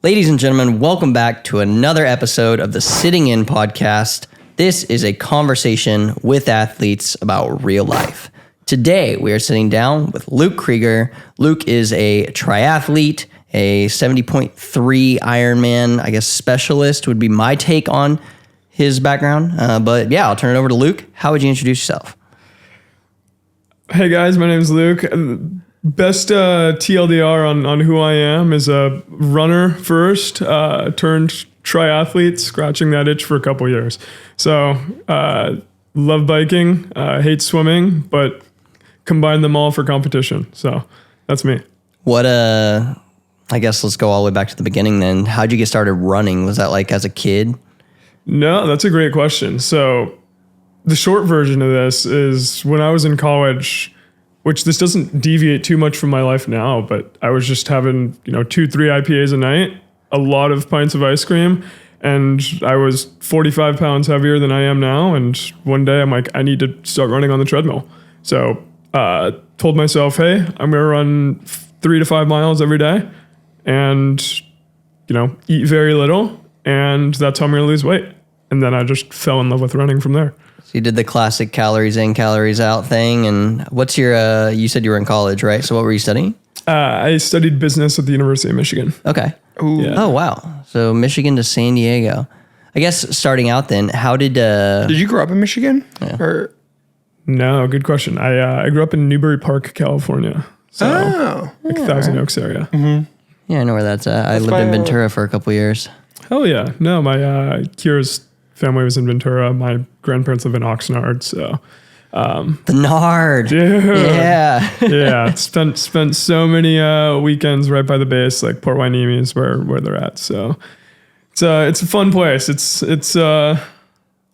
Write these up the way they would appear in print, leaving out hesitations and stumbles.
Ladies and gentlemen, welcome back to another episode of the Sitting In podcast. This is a conversation with athletes about real life. Today, we are sitting down with Luke Creger. Luke is a triathlete, a 70.3 Ironman, I guess, specialist would be my take on his background. But yeah, I'll turn it over to Luke. How would you introduce yourself? Hey guys, my name is Luke. Best TLDR on who I am is a runner first, turned triathlete, scratching that itch for a couple years. So love biking, hate swimming, but combine them all for competition. So that's me. What, I guess let's go all the way back to the beginning then. How'd you get started running? Was that like as a kid? No, that's a great question. So the short version of this is when I was in college, which this doesn't deviate too much from my life now, but I was just having, 2-3 IPAs a night, a lot of pints of ice cream, and I was 45 pounds heavier than I am now. And one day I'm like, I need to start running on the treadmill. So told myself, hey, I'm going to run 3 to 5 miles every day and, eat very little. And that's how I'm going to lose weight. And then I just fell in love with running from there. So you did the classic calories in, calories out thing. And what's your, you said you were in college, right? So what were you studying? I studied business at the University of Michigan. Okay. Yeah. Oh, wow. So Michigan to San Diego. I guess starting out then, how did... Did you grow up in Michigan? Yeah. Or? No, good question. I grew up in Newbury Park, California. So Thousand Oaks area. Mm-hmm. Yeah, I know where that's at. I lived in Ventura for a couple years. Hell yeah. No, my Kira's family was in Ventura. My grandparents live in Oxnard, so... The Nard. Dude. Yeah. Yeah. Spent so many weekends right by the base, like Port Hueneme is where they're at. So it's a fun place. It's dude,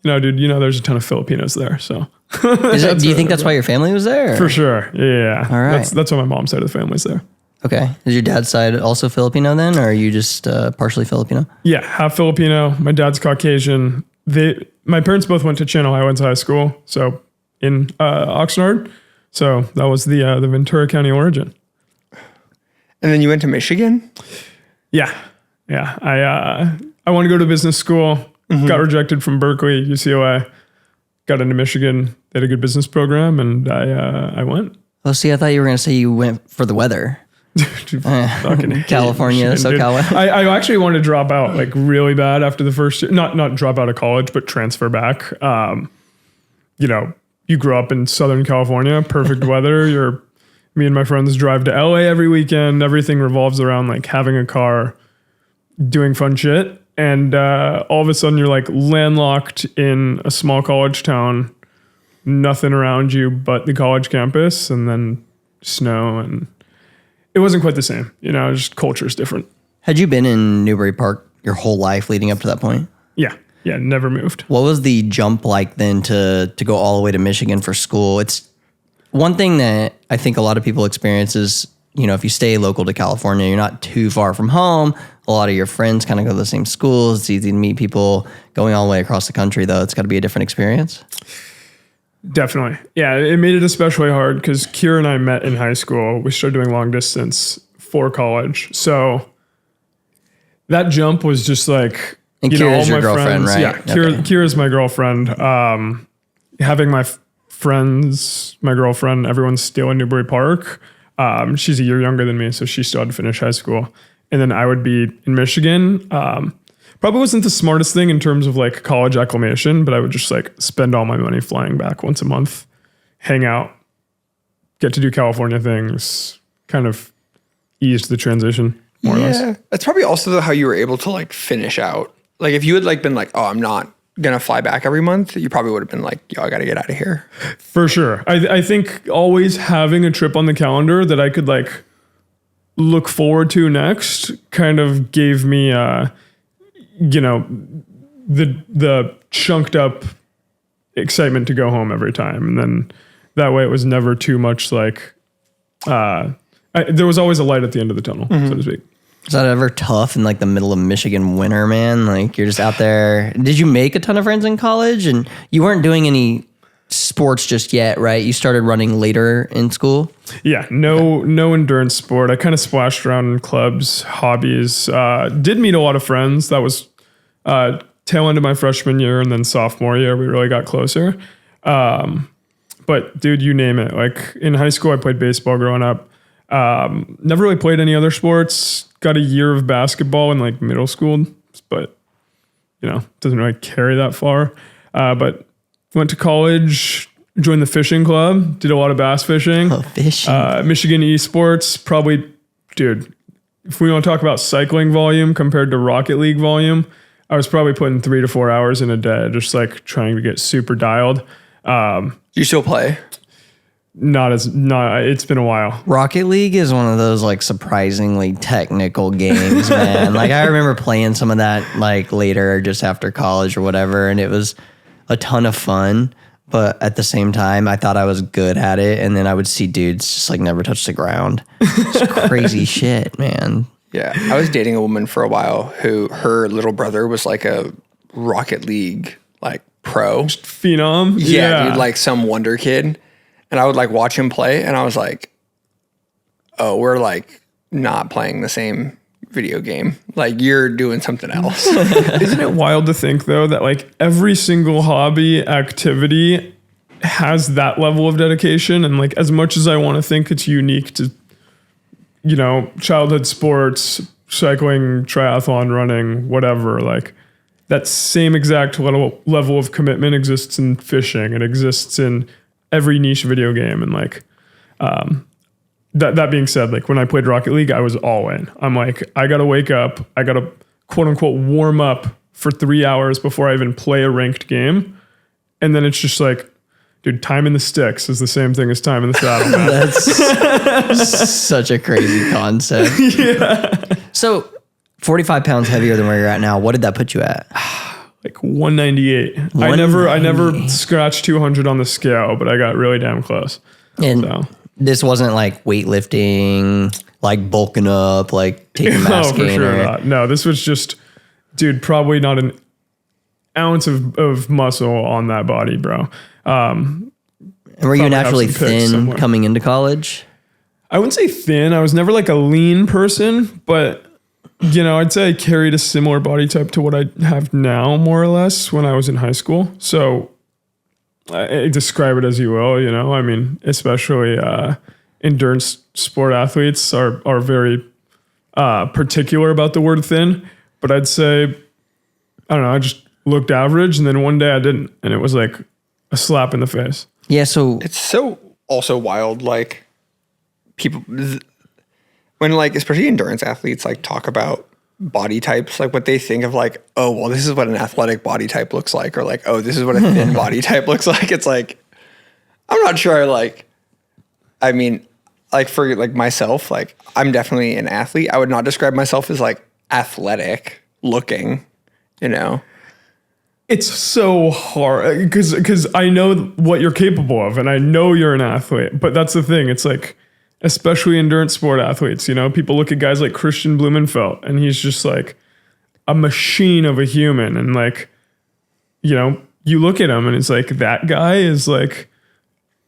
there's a ton of Filipinos there. So Do you think that's why your family was there? Or? For sure. Yeah. All right. That's why my mom's side of the family's there. Okay. Is your dad's side also Filipino then, or are you just partially Filipino? Yeah, half Filipino. My dad's Caucasian. My parents both went to Channel Highlands High School, so in Oxnard. So that was the Ventura County origin. And then you went to Michigan? Yeah. I wanted to go to business school. Mm-hmm. Got rejected from Berkeley, UCLA. Got into Michigan. They had a good business program, and I went. Oh, see, I thought you were going to say you went for the weather. California, SoCal. I actually wanted to drop out like really bad after the first year. Not drop out of college, but transfer back. You grew up in Southern California, perfect weather. Me and my friends drive to LA every weekend. Everything revolves around like having a car, doing fun shit. And all of a sudden you're like landlocked in a small college town, nothing around you but the college campus, and then snow, and it wasn't quite the same. Just culture is different. Had you been in Newbury Park your whole life leading up to that point? Yeah, never moved. What was the jump like then to go all the way to Michigan for school? It's one thing that I think a lot of people experience is, if you stay local to California, you're not too far from home. A lot of your friends kind of go to the same schools. It's easy to meet people. Going all the way across the country, though, it's got to be a different experience. Definitely. Yeah, it made it especially hard because Kira and I met in high school. We started doing long distance for college. So that jump was just like, and Kira's your girlfriend, right? Yeah, Kira's my girlfriend. Having my friends, my girlfriend, everyone's still in Newbury Park. She's a year younger than me, so she still had to finish high school. And then I would be in Michigan. Probably wasn't the smartest thing in terms of like college acclimation, but I would just like spend all my money flying back once a month, hang out, get to do California things, kind of eased the transition more or less. That's probably also how you were able to like finish out. Like if you had like been like, oh, I'm not going to fly back every month, you probably would have been like, yo, I got to get out of here. For sure. I think always having a trip on the calendar that I could like look forward to next kind of gave me the chunked up excitement to go home every time. And then that way it was never too much like, there was always a light at the end of the tunnel, so to speak. Is that ever tough in like the middle of Michigan winter, man? Like you're just out there. Did you make a ton of friends in college and you weren't doing any sports just yet, right? You started running later in school. Yeah, no endurance sport. I kind of splashed around in clubs, hobbies. Did meet a lot of friends. That was tail end of my freshman year, and then sophomore year we really got closer. But dude, you name it. Like in high school, I played baseball growing up. Never really played any other sports. Got a year of basketball in like middle school, but doesn't really carry that far. But went to college, joined the fishing club, did a lot of bass fishing. Oh, fishing. Michigan esports, probably, dude, if we want to talk about cycling volume compared to Rocket League volume, I was probably putting 3 to 4 hours in a day, just like trying to get super dialed. You still play? It's been a while. Rocket League is one of those like surprisingly technical games, man. Like I remember playing some of that like later, just after college or whatever, and it was a ton of fun. But at the same time, I thought I was good at it, and then I would see dudes just like never touch the ground. It's crazy shit, man. Yeah, I was dating a woman for a while who her little brother was like a Rocket League like pro phenom. Yeah, dude, like some wonder kid. And I would like watch him play, and I was like, "Oh, we're like not playing the same video game. Like you're doing something else." Isn't it wild to think though that like every single hobby activity has that level of dedication? And like as much as I want to think it's unique to childhood sports, cycling, triathlon, running, whatever, like that same exact level of commitment exists in fishing. It exists in every niche video game. And like that being said, like when I played Rocket League, I was all in. I'm like, I gotta wake up, I gotta quote unquote warm up for 3 hours before I even play a ranked game. And then it's just like, dude, time in the sticks is the same thing as time in the saddle. That's such a crazy concept. Yeah. So 45 pounds heavier than where you're at now. What did that put you at? Like 198. I never scratched 200 on the scale, but I got really damn close. And this wasn't like weightlifting, like bulking up, like taking mass No, for gain. sure not. No, this was just, dude, probably not an ounce of muscle on that body, bro. And were you naturally thin coming into college? I wouldn't say thin. I was never like a lean person, but I'd say I carried a similar body type to what I have now, more or less, when I was in high school. So I describe it as you will, I mean, especially endurance sport athletes are very particular about the word thin. But I'd say, I don't know, I just looked average, and then one day I didn't, and it was like a slap in the face. Yeah, so it's so also wild, like people when like especially endurance athletes like talk about body types, like what they think of like, oh well, this is what an athletic body type looks like, or like, oh, this is what a thin body type looks like. It's like, I'm not sure. Like, I mean, like for like myself, like I'm definitely an athlete. I would not describe myself as like athletic looking, It's so hard because I know what you're capable of, and I know you're an athlete, but that's the thing. It's like, especially endurance sport athletes, people look at guys like Christian Blumenfeld, and he's just like a machine of a human. And like, you look at him and it's like, that guy is like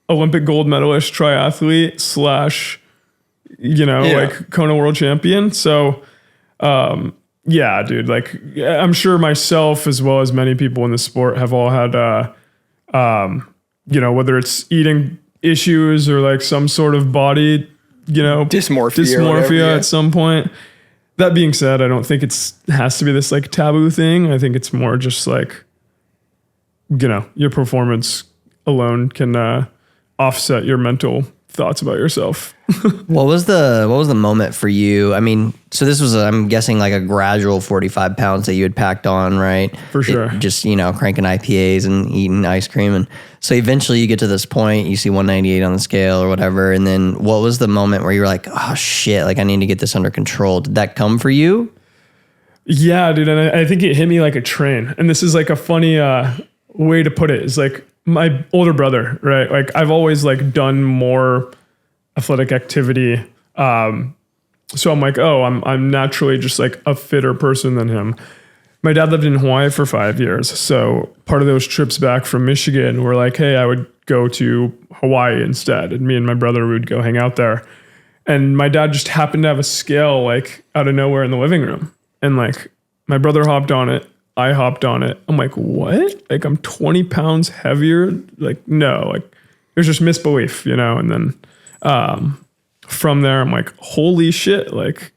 Olympic gold medalist, triathlete / like Kona world champion. So, yeah, dude, like I'm sure myself, as well as many people in the sport, have all had, whether it's eating issues or like some sort of body, dysmorphia at some point. That being said, I don't think it has to be this like taboo thing. I think it's more just like, your performance alone can offset your mental thoughts about yourself. What was the moment for you? I mean, so this was, I'm guessing, like a gradual 45 pounds that you had packed on, right? For sure. Just, cranking IPAs and eating ice cream. And so eventually you get to this point, you see 198 on the scale or whatever. And then what was the moment where you were like, oh shit, like I need to get this under control? Did that come for you? Yeah, dude. And I think it hit me like a train. And this is like a funny way to put it. It's like my older brother, right? Like I've always like done more athletic activity. So I'm like, oh, I'm naturally just like a fitter person than him. my dad lived in Hawaii for 5 years. So part of those trips back from Michigan were like, hey, I would go to Hawaii instead. And me and my brother would go hang out there. And my dad just happened to have a scale like out of nowhere in the living room. And like my brother hopped on it. I hopped on it. I'm like, what? Like I'm 20 pounds heavier? Like, no, like it was just misbelief, And then from there, I'm like, holy shit. Like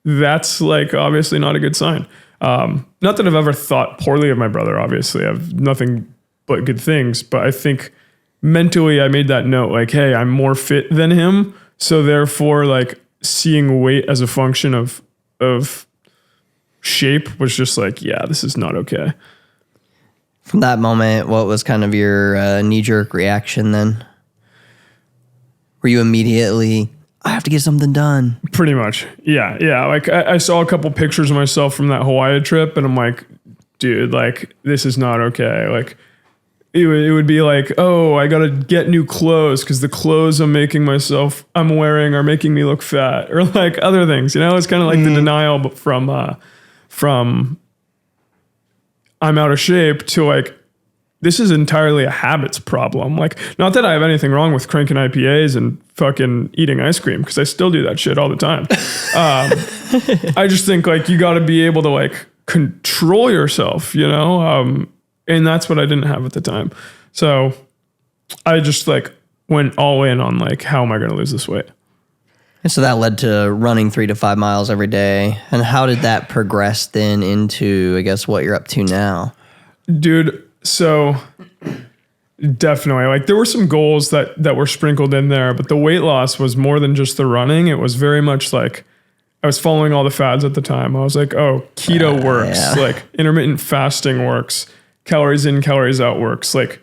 that's like obviously not a good sign. Not that I've ever thought poorly of my brother, obviously. I have nothing but good things. But I think mentally I made that note like, hey, I'm more fit than him. So therefore, like seeing weight as a function of shape was just like, yeah, this is not okay. From that moment, what was kind of your knee-jerk reaction then? Were you immediately, I have to get something done? Pretty much. Yeah. Like I saw a couple pictures of myself from that Hawaii trip and I'm like, dude, like this is not okay. Like it would be like, oh, I got to get new clothes because the clothes I'm wearing are making me look fat or like other things, It's kind of like the denial from I'm out of shape to like, this is entirely a habits problem. Like, not that I have anything wrong with cranking IPAs and fucking eating ice cream because I still do that shit all the time. I just think like you got to be able to like control yourself, and that's what I didn't have at the time. So I just like went all in on like, how am I going to lose this weight? And so that led to running 3 to 5 miles every day. And how did that progress then into, I guess, what you're up to now? Dude, so definitely like there were some goals that were sprinkled in there, but the weight loss was more than just the running. It was very much like I was following all the fads at the time. I was like, oh, keto works. Yeah. Like intermittent fasting works. Calories in, calories out works. Like,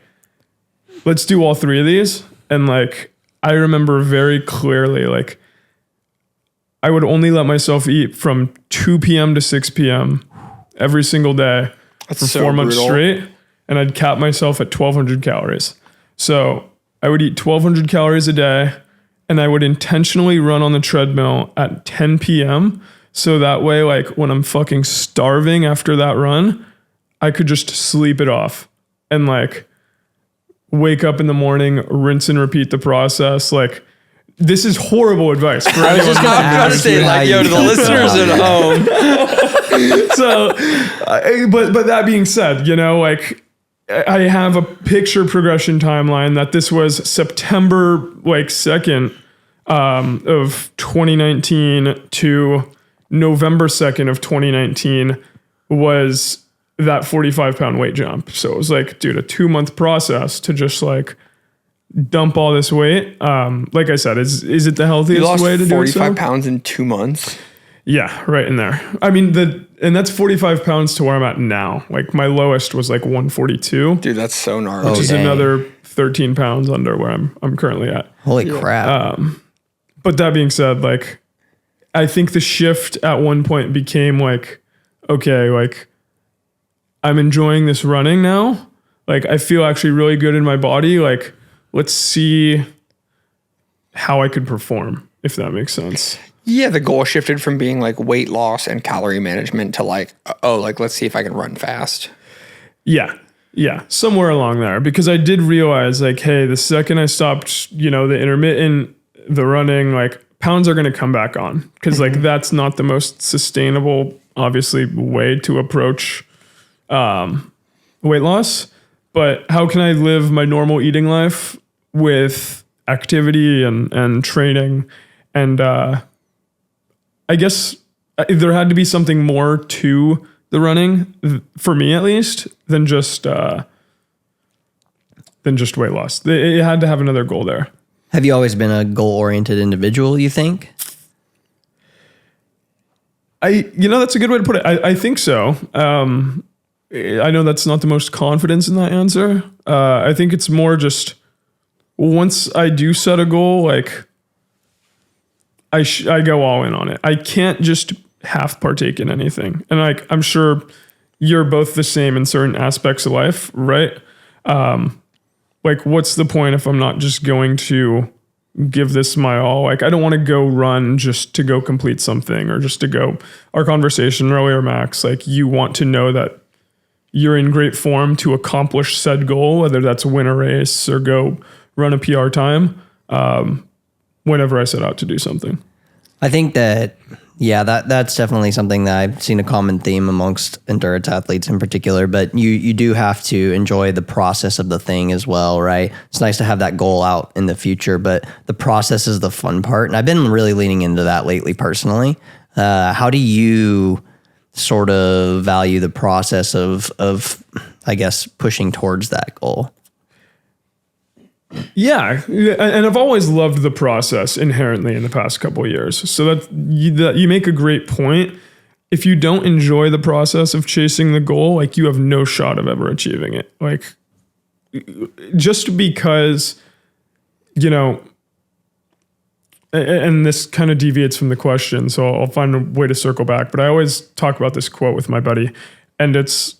let's do all three of these. And like, I remember very clearly, like, I would only let myself eat from 2 p.m. to 6 p.m. every single day for 4 months straight. And I'd cap myself at 1,200 calories. So I would eat 1,200 calories a day and I would intentionally run on the treadmill at 10 p.m. So that way, like when I'm fucking starving after that run, I could just sleep it off and like wake up in the morning, rinse and repeat the process. Like, this is horrible advice for anyone. I'm going to say, like, yo, to the listeners at home. So, but that being said, like I have a picture progression timeline that this was September like 2nd of 2019 to November 2nd of 2019 was that 45-pound weight jump. So it was like, dude, a 2-month process to just like dump all this weight. Like I said, is it the healthiest way to do it? 45 pounds in 2 months. Yeah, right in there. I mean, and that's 45 pounds to where I'm at now. Like my lowest was like 142. Dude, that's so gnarly. Which is another 13 pounds under where I'm currently at. Holy crap. But that being said, like I think the shift at one point became like, okay, like I'm enjoying this running now. Like I feel actually really good in my body. Like let's see how I could perform, if that makes sense. Yeah, the goal shifted from being like weight loss and calorie management to like, oh, like let's see if I can run fast. Yeah, somewhere along there. Because I did realize like, hey, the second I stopped, the intermittent, the running, like pounds are going to come back on. Because like that's not the most sustainable, obviously, way to approach weight loss. But how can I live my normal eating life with activity and training? And I guess there had to be something more to the running, for me at least, than just weight loss. It had to have another goal there. Have you always been a goal-oriented individual, you think? That's a good way to put it. I think so. I know that's not the most confidence in that answer. I think it's more just once I do set a goal, like I go all in on it. I can't just half partake in anything. And like, I'm sure you're both the same in certain aspects of life, right? Like what's the point if I'm not just going to give this my all. Like, I don't want to go run just to go complete something or just to go. Our conversation earlier, Max, like, you want to know that you're in great form to accomplish said goal, whether that's win a race or go run a PR time, whenever I set out to do something. I think that, yeah, that's definitely something that I've seen a common theme amongst endurance athletes in particular, but you do have to enjoy the process of the thing as well, right? It's nice to have that goal out in the future, but the process is the fun part. And I've been really leaning into that lately personally. How do you sort of value the process of, I guess, pushing towards that goal? Yeah, and I've always loved the process inherently in the past couple of years. So that you make a great point. If you don't enjoy the process of chasing the goal, like, you have no shot of ever achieving it. Like, just because, you know, and this kind of deviates from the question, so I'll find a way to circle back. But I always talk about this quote with my buddy, and it's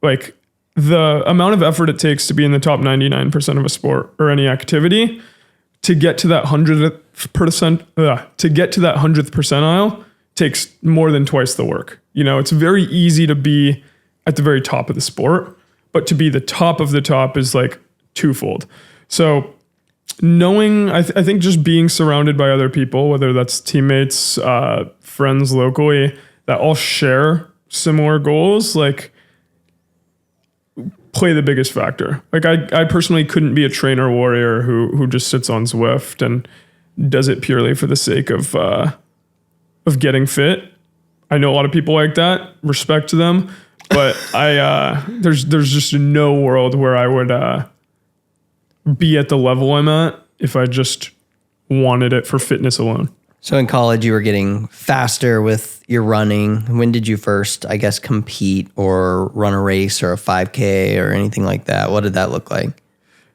like, the amount of effort it takes to be in the top 99% of a sport or any activity, to get to that 100th percentile takes more than twice the work. You know, it's very easy to be at the very top of the sport, but to be the top of the top is like twofold. So knowing, I think just being surrounded by other people, whether that's teammates, friends locally, that all share similar goals, like, play the biggest factor. Like, I personally couldn't be a trainer warrior who just sits on Zwift and does it purely for the sake of getting fit. I know a lot of people like that, respect to them, but there's just no world where I would be at the level I'm at if I just wanted it for fitness alone. So in college, you were getting faster with your running. When did you first, I guess, compete or run a race or a 5K or anything like that? What did that look like?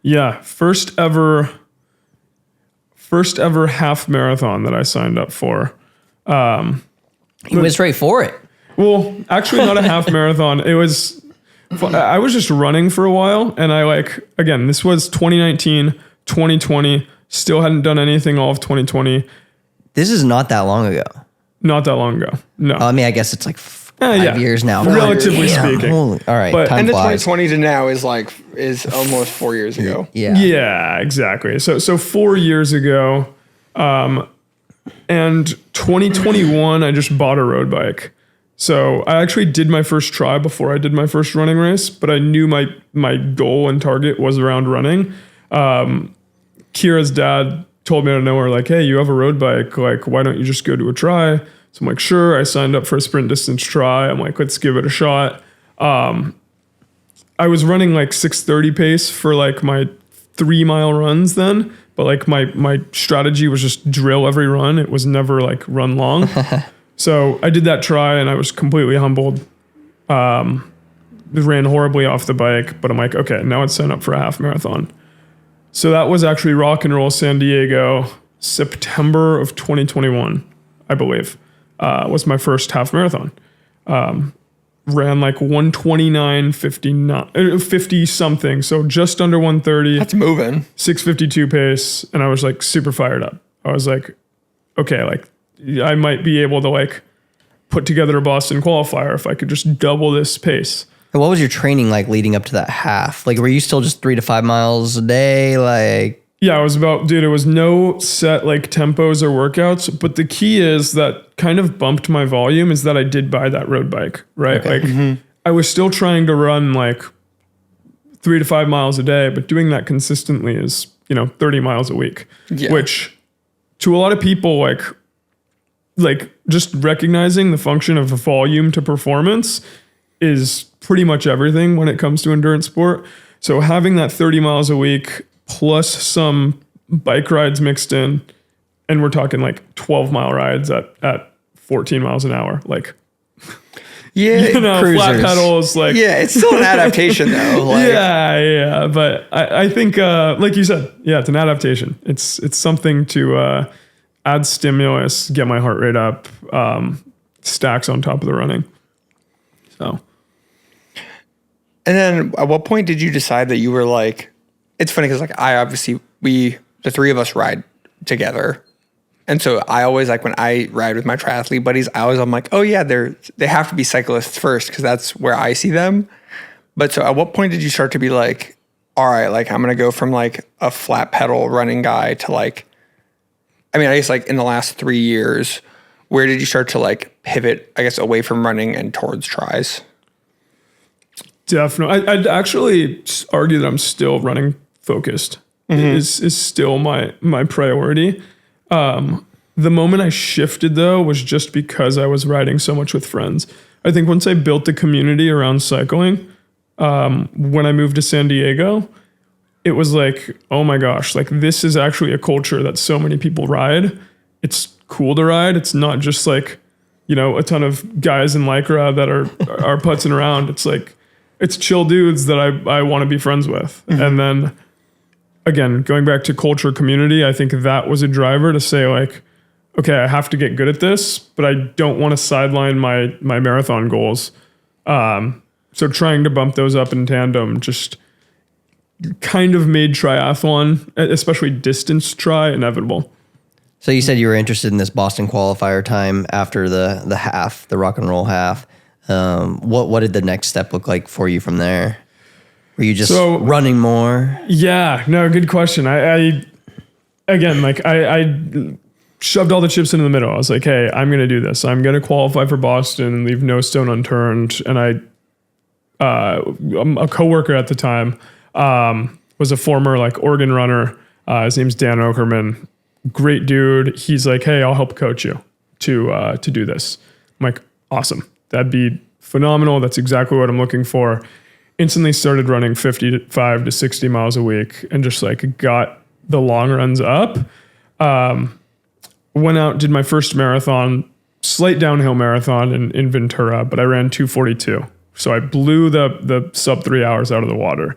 Yeah, first ever half marathon that I signed up for. You went straight for it. Well, actually not a half marathon. I was just running for a while, and again, this was 2019, 2020, still hadn't done anything all of 2020. This is not that long ago. Not that long ago. No. I mean, I guess it's like 5 years now. Relatively speaking. All right. But time And the flies. 2020 to now is almost 4 years ago. Yeah. Yeah, exactly. So 4 years ago, and 2021, I just bought a road bike. So I actually did my first try before I did my first running race, but I knew my goal and target was around running. Kira's dad told me out of nowhere, like, hey, you have a road bike. Like, why don't you just go to a try? So I'm like, sure. I signed up for a sprint distance try. I'm like, let's give it a shot. I was running like 6:30 pace for like my 3 mile runs then, but like my strategy was just drill every run. It was never like run long. So I did that try and I was completely humbled. Ran horribly off the bike, but I'm like, okay, now let's sign up for a half marathon. So that was actually Rock and Roll San Diego, September of 2021, I believe, was my first half marathon. Ran like 129.50 something, so just under 130. That's moving. 6:52 pace, and I was like super fired up. I was like, okay, like I might be able to like put together a Boston qualifier if I could just double this pace. And what was your training like leading up to that half? Like, were you still just 3 to 5 miles a day? Like, yeah, it was it was no set like tempos or workouts, but the key is that kind of bumped my volume is that I did buy that road bike, right? Okay. Like I was still trying to run like 3 to 5 miles a day, but doing that consistently is, 30 miles a week, which to a lot of people, like just recognizing the function of volume to performance is pretty much everything when it comes to endurance sport. So having that 30 miles a week plus some bike rides mixed in, and we're talking like 12-mile rides at 14 miles an hour, like, flat pedals, like, it's still an adaptation though. Like, yeah. But I think, like you said, it's an adaptation. It's something to add stimulus, get my heart rate up, stacks on top of the running. So. And then at what point did you decide that you were like, it's funny because like the three of us ride together. And so I always like when I ride with my triathlete buddies, I'm like, oh yeah, they have to be cyclists first because that's where I see them. But so at what point did you start to be like, all right, like I'm going to go from like a flat pedal running guy to like, I mean, I guess like in the last 3 years, where did you start to like pivot, I guess, away from running and towards tries? Definitely. I'd actually argue that I'm still running focused. Is still my priority. The moment I shifted though was just because I was riding so much with friends. I think once I built the community around cycling, when I moved to San Diego, it was like, oh my gosh, like this is actually a culture that so many people ride. It's cool to ride. It's not just like, a ton of guys in Lycra that are putzing around. It's like, it's chill dudes that I want to be friends with. And then again, going back to culture community, I think that was a driver to say like, okay, I have to get good at this, but I don't want to sideline my marathon goals. So trying to bump those up in tandem just kind of made triathlon, especially distance inevitable. So you said you were interested in this Boston qualifier time after the half, the rock and roll half. What did the next step look like for you from there? Were you just running more? Yeah, no, good question. I shoved all the chips into the middle. I was like, hey, I'm going to do this. I'm going to qualify for Boston and leave no stone unturned. And a coworker at the time was a former like Oregon runner. His name's Dan Okerman. Great dude. He's like, hey, I'll help coach you to do this. I'm like, awesome. That'd be phenomenal. That's exactly what I'm looking for. Instantly started running 55 to 60 miles a week and just like got the long runs up. Went out, did my first marathon, slight downhill marathon in Ventura, but I ran 2:42. So I blew the sub 3 hours out of the water.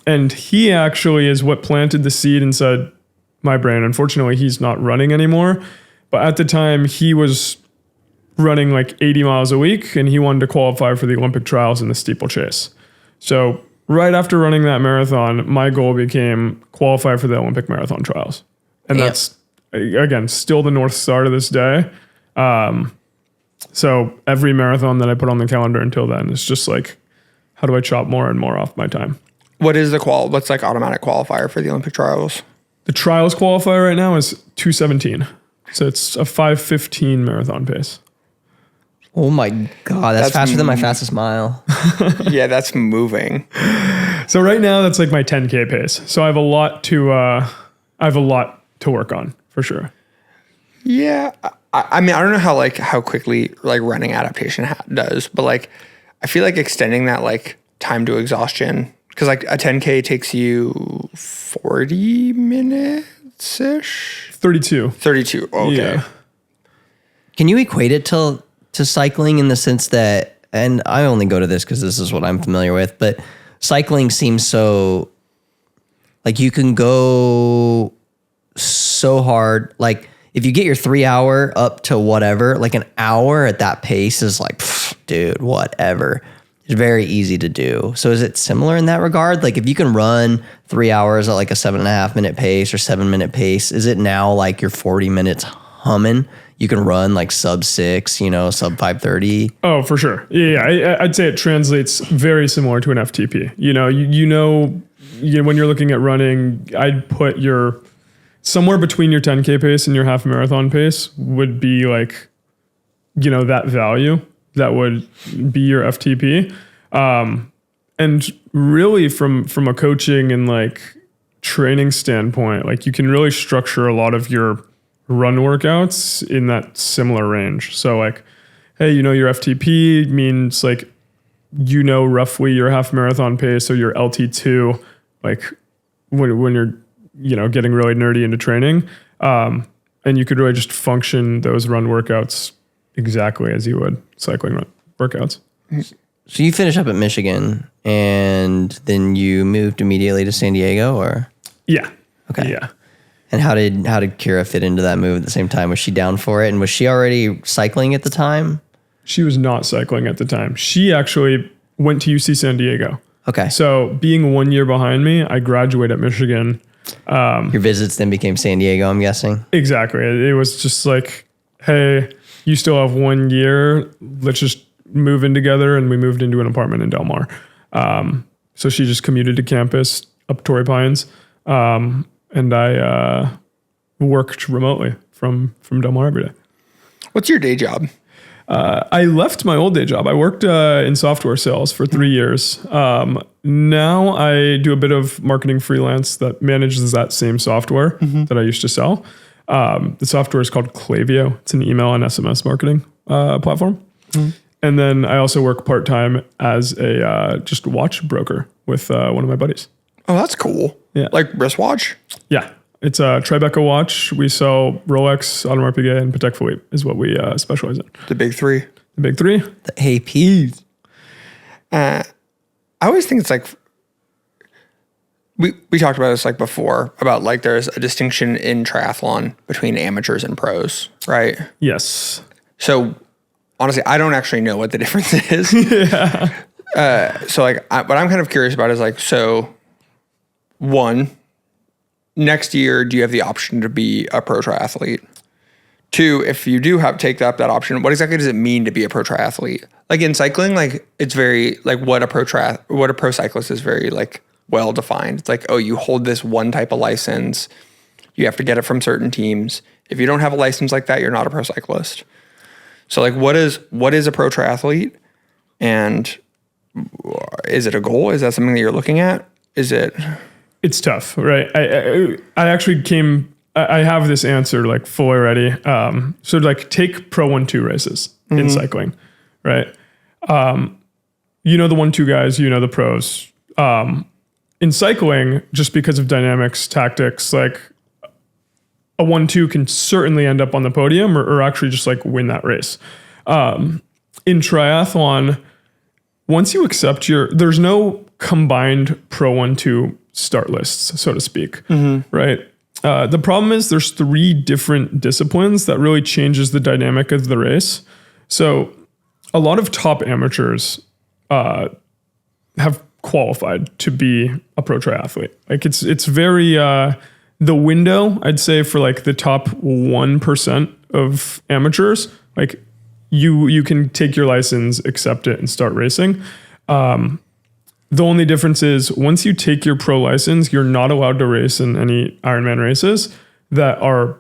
And he actually is what planted the seed inside my brain. Unfortunately, he's not running anymore. But at the time, he was running like 80 miles a week and he wanted to qualify for the Olympic trials in the steeplechase. So right after running that marathon, my goal became qualify for the Olympic marathon trials. And that's, again, still the North Star to this day. So every marathon that I put on the calendar until then is just like, how do I chop more and more off my time? What is what's like automatic qualifier for the Olympic trials? The trials qualifier right now is 2:17. So it's a 5:15 marathon pace. Oh my God, that's faster than my fastest mile. Yeah, that's moving. So right now that's like my 10K pace. So I have a lot to work on for sure. Yeah. I mean, I don't know how quickly like running adaptation does, but like, I feel like extending that like time to exhaustion, because like a 10K takes you 40 minutes ish. 32. Okay. Yeah. Can you equate it to cycling in the sense that, and I only go to this because this is what I'm familiar with, but cycling seems so like you can go so hard. Like if you get your 3 hour up to whatever, like an hour at that pace is like, dude, whatever. It's very easy to do. So is it similar in that regard? Like if you can run 3 hours at like a 7.5 minute pace or 7 minute pace, is it now like you're 40 minutes humming? You can run like sub 6, sub 5:30. Oh, for sure. Yeah, I'd say it translates very similar to an FTP. When you're looking at running, I'd put somewhere between your 10K pace and your half marathon pace would be like, that value that would be your FTP. And really from a coaching and like training standpoint, like you can really structure a lot of your run workouts in that similar range. So like, hey, your FTP means like, roughly your half marathon pace or your LT2, like when you're, getting really nerdy into training. And you could really just function those run workouts exactly as you would cycling run workouts. So you finish up at Michigan and then you moved immediately to San Diego, or? Yeah. Okay. Yeah. And how did Kira fit into that move at the same time? Was she down for it? And was she already cycling at the time? She was not cycling at the time. She actually went to UC San Diego. Okay. So being 1 year behind me, I graduated at Michigan. Your visits then became San Diego, I'm guessing. Exactly. It was just like, hey, you still have 1 year. Let's just move in together. And we moved into an apartment in Del Mar. So she just commuted to campus up Torrey Pines. And I worked remotely from Del Mar every day. What's your day job? I left my old day job. I worked in software sales for 3 years. Now I do a bit of marketing freelance that manages that same software that I used to sell. The software is called Klaviyo. It's an email and SMS marketing platform. And then I also work part-time as a just watch broker with one of my buddies. Oh, that's cool. Yeah. Like wristwatch? Yeah. It's a Tribeca watch. We sell Rolex, Audemars Piguet, and Patek Philippe is what we specialize in. The big three. The big three? The APs. I always think it's like, we talked about this like before, about like there's a distinction in triathlon between amateurs and pros, right? Yes. So honestly, I don't actually know what the difference is. So like, what I'm kind of curious about is like, so one, next year, do you have the option to be a pro triathlete? Two, if you do take up that option, what exactly does it mean to be a pro triathlete? Like in cycling, like it's very like what a pro cyclist is very like well defined. It's like, oh, you hold this one type of license. You have to get it from certain teams. If you don't have a license like that, you're not a pro cyclist. So like, what is a pro triathlete? And is it a goal? Is that something that you're looking at? Is it? It's tough, right? I actually I have this answer like full already. So like take pro 1-2 races in cycling, right? You know the 1-2 guys, you know the pros. In cycling, just because of dynamics, tactics, like a 1-2 can certainly end up on the podium or actually just like win that race. In triathlon, once you accept there's no combined pro 1-2 start lists, so to speak, right? The problem is there's 3 different disciplines that really changes the dynamic of the race. So a lot of top amateurs have qualified to be a pro triathlete. Like it's very, the window, I'd say for like the top 1% of amateurs, like you can take your license, accept it and start racing. The only difference is once you take your pro license, you're not allowed to race in any Ironman races that are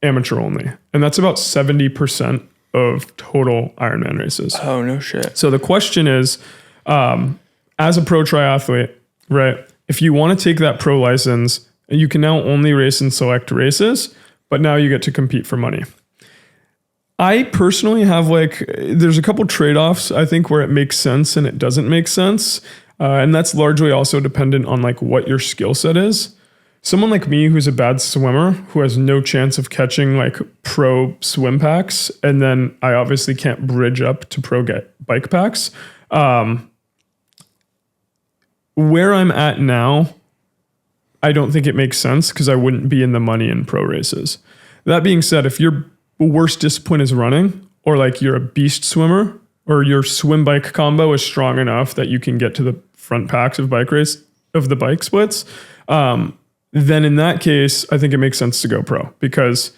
amateur only. And that's about 70% of total Ironman races. Oh, no shit. So the question is, as a pro triathlete, right, if you want to take that pro license, you can now only race in select races, but now you get to compete for money. I personally have there's a couple trade-offs, I think, where it makes sense and it doesn't make sense. And that's largely also dependent on like what your skill set is. Someone like me who's a bad swimmer, who has no chance of catching like pro swim packs, and then I obviously can't bridge up to pro bike packs. Where I'm at now, I don't think it makes sense because I wouldn't be in the money in pro races. That being said, if your worst discipline is running, or like you're a beast swimmer, or your swim bike combo is strong enough that you can get to the front packs of the bike splits, then in that case, I think it makes sense to go pro because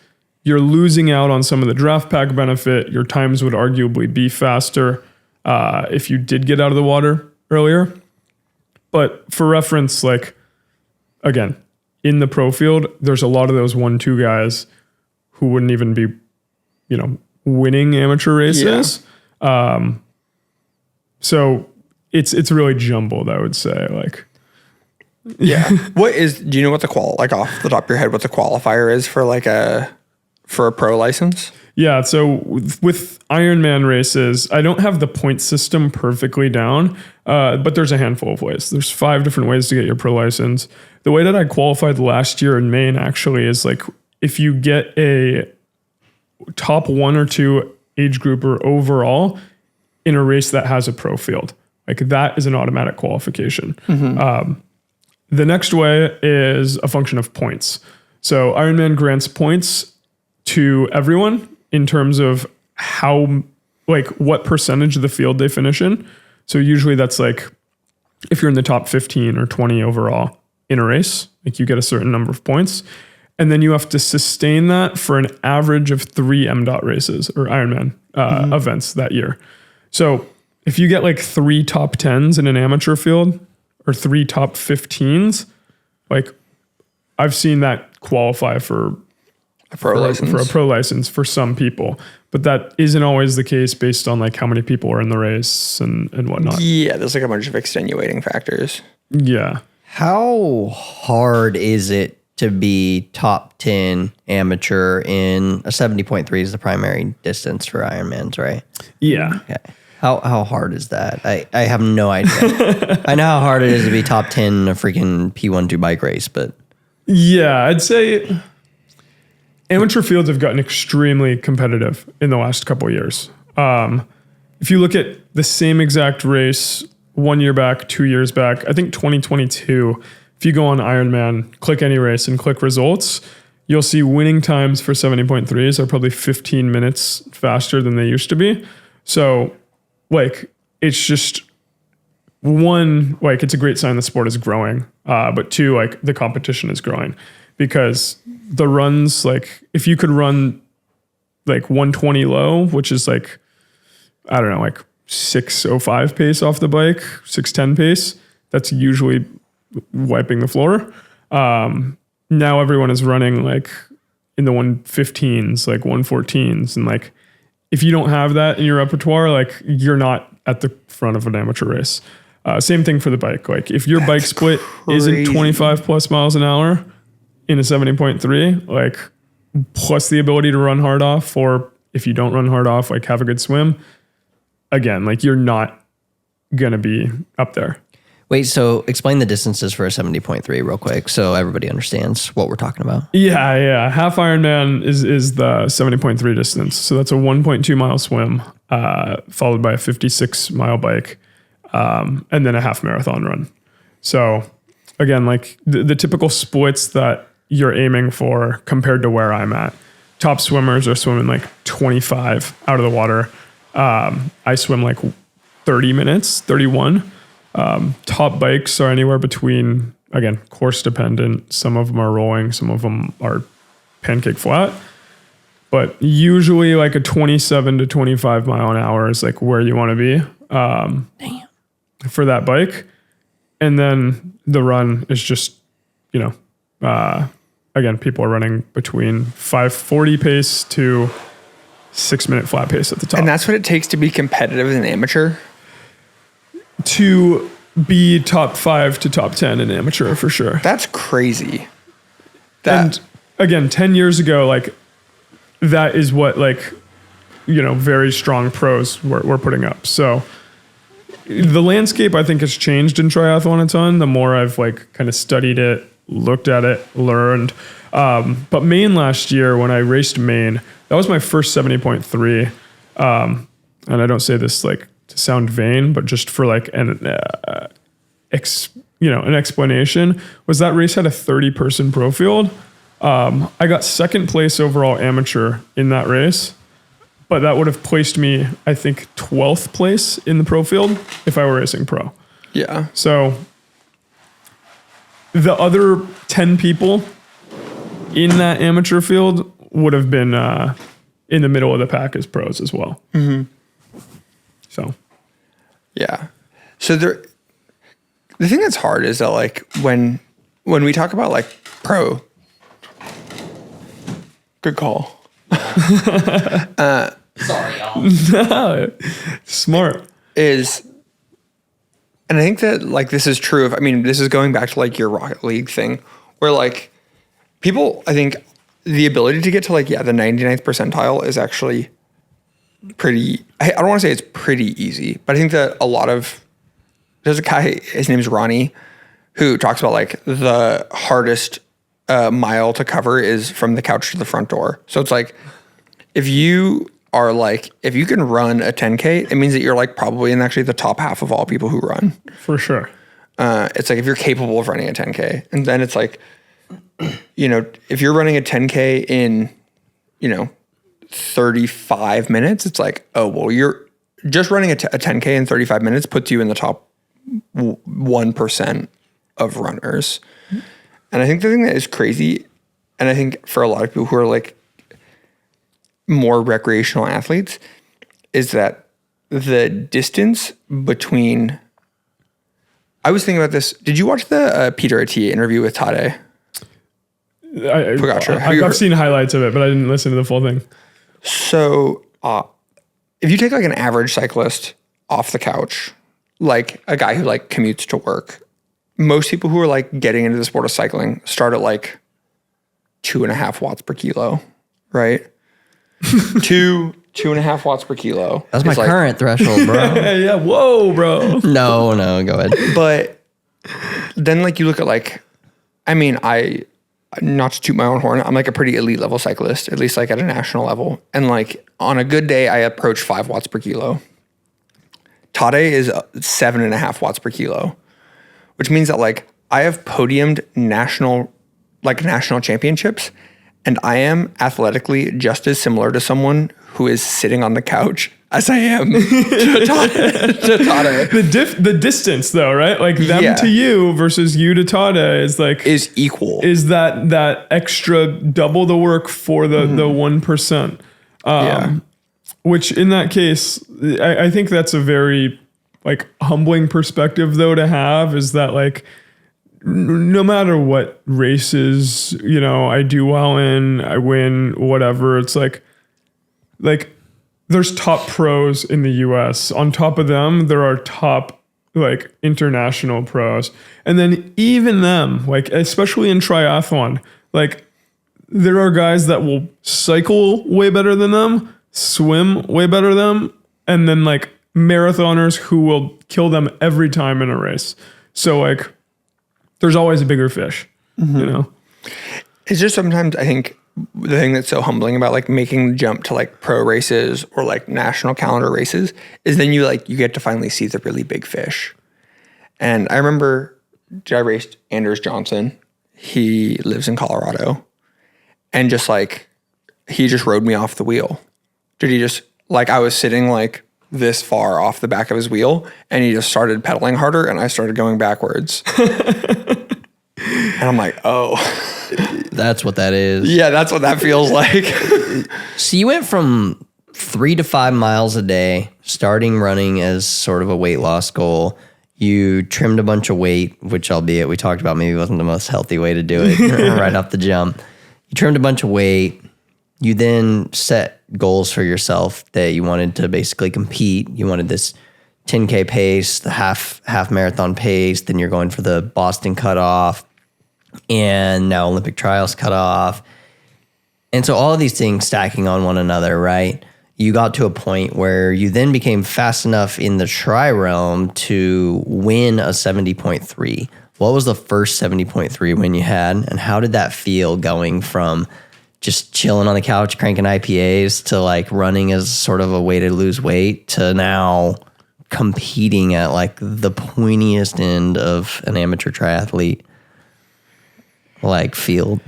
you're losing out on some of the draft pack benefit. Your times would arguably be faster if you did get out of the water earlier. But for reference, like, again, in the pro field, there's a lot of those 1-2 guys who wouldn't even be, winning amateur races. Yeah. So it's really jumbled, I would say. Like, yeah. Do you know what off the top of your head, what the qualifier is for for a pro license? Yeah. So with Ironman races, I don't have the point system perfectly down, but there's a handful of ways. There's 5 different ways to get your pro license. The way that I qualified last year in Maine actually is like, if you get a top 1 or 2 age grouper overall in a race that has a pro field, like that is an automatic qualification. The next way is a function of points. So Ironman grants points to everyone in terms of what percentage of the field they finish in. So usually that's like if you're in the top 15 or 20 overall in a race, Like you get a certain number of points. And then you have to sustain that for an average of 3 MDOT races or Ironman events that year. So if you get like 3 top 10s in an amateur field or 3 top 15s, like I've seen that qualify for a pro license. For a pro license for some people. But that isn't always the case based on like how many people are in the race and whatnot. Yeah, there's like a bunch of extenuating factors. Yeah. How hard is it to be top 10 amateur in a 70.3 is the primary distance for Ironmans, right? Yeah. Okay. How hard is that? I have no idea. I know how hard it is to be top 10 in a freaking P12 bike race, but Yeah, I'd say amateur fields have gotten extremely competitive in the last couple of years. If you look at the same exact race 1 year back, 2 years back, I think 2022, if you go on Ironman, click any race and click results, you'll see winning times for 70.3s are probably 15 minutes faster than they used to be. So like, it's just one, like it's a great sign the sport is growing. But 2, like the competition is growing because the runs, like if you could run like 120 low, which is like, I don't know, like 6:05 pace off the bike, 6:10 pace, that's usually wiping the floor. Now everyone is running like in the 115s, like 114s. And like, if you don't have that in your repertoire, like you're not at the front of an amateur race. Same thing for the bike. Like if your bike split isn't 25 plus miles an hour in a 70.3, like plus the ability to run hard off, or if you don't run hard off, like have a good swim, again, like you're not going to be up there. wait, so explain the distances for a 70.3 real quick so everybody understands what we're talking about. Yeah. Half Ironman is the 70.3 distance. So that's a 1.2 mile swim, followed by a 56 mile bike, and then a half marathon run. So again, like the typical splits that you're aiming for compared to where I'm at. Top swimmers are swimming like 25 out of the water. I swim like 30 minutes, 31. Top bikes are anywhere between, again, course dependent. Some of them are rolling, some of them are pancake flat. But usually like a 27 to 25 mile an hour is like where you want to be for that bike. And then the run is just, again, people are running between 5:40 pace to 6 minute flat pace at the top. And that's what it takes to be competitive as an amateur? To be top 5 to top 10 in amateur for sure. That's crazy. And again, 10 years ago, like that is what like, very strong pros were putting up. So the landscape I think has changed in triathlon a ton. The more I've like kind of studied it, looked at it, learned. But Maine last year when I raced Maine, that was my first 70.3. And I don't say this like to sound vain, but just for like an explanation, was that race had a 30-person pro field. I got second place overall amateur in that race, but that would have placed me, I think, 12th place in the pro field if I were racing pro. Yeah. So the other 10 people in that amateur field would have been in the middle of the pack as pros as well. Mm-hmm. So, yeah. So the thing that's hard is that like when we talk about like pro, good call. Sorry, y'all. No, smart. And I think that like this is true of, this is going back to like your Rocket League thing where like people, I think the ability to get to like, the 99th percentile is actually pretty, I don't want to say it's pretty easy, but I think that there's a guy, his name's Ronnie, who talks about like the hardest mile to cover is from the couch to the front door. So it's like, if you can run a 10K, it means that you're like probably in actually the top half of all people who run. For sure. It's like if you're capable of running a 10K, and then it's like, if you're running a 10K in, 35 minutes, it's like, oh, well, you're just running a 10K in 35 minutes puts you in the top 1% of runners. And I think the thing that is crazy, and I think for a lot of people who are like more recreational athletes, is that the distance between, I was thinking about this. Did you watch the Peter Attia interview with Tade? I've seen highlights of it, but I didn't listen to the full thing. So if you take like an average cyclist off the couch, like a guy who like commutes to work, most people who are like getting into the sport of cycling start at like 2.5 watts per kilo, right? 2.5 watts per kilo. That's my current threshold, bro. Yeah. Whoa, bro. No, go ahead. But then like you look at like, I mean, not to toot my own horn, I'm like a pretty elite level cyclist, at least like at a national level. And like on a good day, I approach 5 watts per kilo. Tade is 7.5 watts per kilo, which means that like I have podiumed national championships, and I am athletically just as similar to someone who is sitting on the couch as I am to Tade. The distance though, right? Like them to you versus you to Tade is equal. Is that extra double the work for the 1%. Which in that case, I think that's a very like humbling perspective though to have, is that like no matter what races, you know, I do well in, I win, whatever, it's like there's top pros in the US. On top of them, there are top like international pros. And then even them, like especially in triathlon, like there are guys that will cycle way better than them, swim way better than them, and then like marathoners who will kill them every time in a race. So like there's always a bigger fish, you know? It's just sometimes I think the thing that's so humbling about like making the jump to like pro races or like national calendar races is then you get to finally see the really big fish. And I remember I raced Anders Johnson. He lives in Colorado, and just like, he just rode me off the wheel. He just like, I was sitting like this far off the back of his wheel, and he just started pedaling harder, and I started going backwards. And I'm like, oh, That's what that is. yeah, that's what that feels like. So you went from 3 to 5 miles a day, starting running as sort of a weight loss goal. You trimmed a bunch of weight, which albeit we talked about maybe wasn't the most healthy way to do it right off the jump. You trimmed a bunch of weight. You then set goals for yourself that you wanted to basically compete. You wanted this 10K pace, the half marathon pace. Then you're going for the Boston cutoff, and now Olympic trials cutoff. And so all of these things stacking on one another, right? You got to a point where you then became fast enough in the tri realm to win a 70.3. What was the first 70.3 win you had, and how did that feel going from just chilling on the couch cranking IPAs to like running as sort of a way to lose weight to now competing at like the pointiest end of an amateur triathlete like field?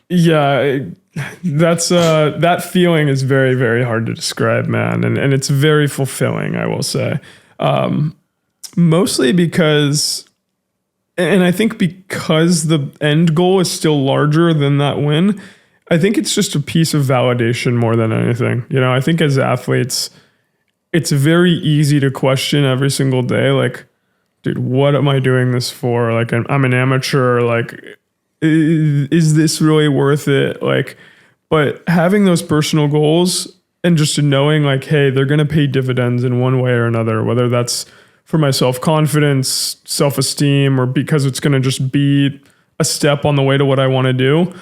Yeah, that's that feeling is very, very hard to describe, man. And it's very fulfilling, I will say. Mostly because, and I think because the end goal is still larger than that win, I think it's just a piece of validation more than anything. You know, I think as athletes, it's very easy to question every single day, like, dude, what am I doing this for? Like, I'm an amateur, like, is this really worth it? Like, but having those personal goals and just knowing like, hey, they're going to pay dividends in one way or another, whether that's for my self-confidence, self-esteem, or because it's going to just be a step on the way to what I want to do.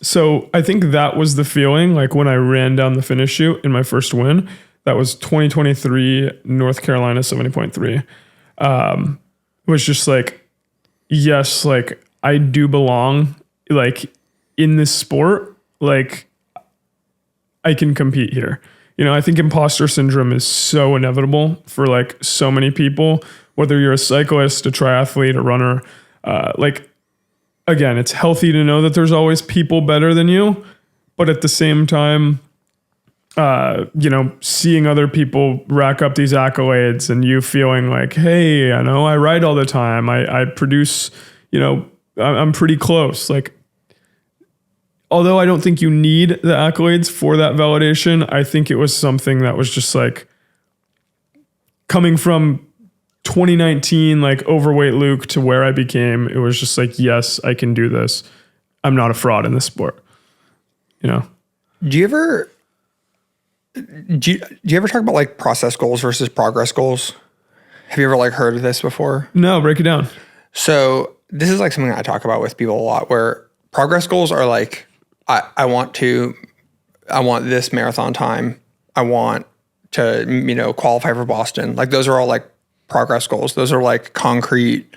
So I think that was the feeling like when I ran down the finish chute in my first win. That was 2023 North Carolina 70.3. Was just like, yes, like I do belong like in this sport. Like I can compete here. You know, I think imposter syndrome is so inevitable for like so many people, whether you're a cyclist, a triathlete, a runner. Like, again, it's healthy to know that there's always people better than you, but at the same time, you know, seeing other people rack up these accolades and you feeling like, hey, I know I ride all the time. I produce, you know, I'm pretty close. Like, although I don't think you need the accolades for that validation, I think it was something that was just like coming from 2019, like overweight Luke to where I became. It was just like, yes, I can do this. I'm not a fraud in this sport. You know? Do you ever talk about like process goals versus progress goals? Have you ever like heard of this before? No, break it down. So this is like something I talk about with people a lot, where progress goals are like, I want this marathon time. I want to, qualify for Boston. Like those are all like progress goals. Those are like concrete,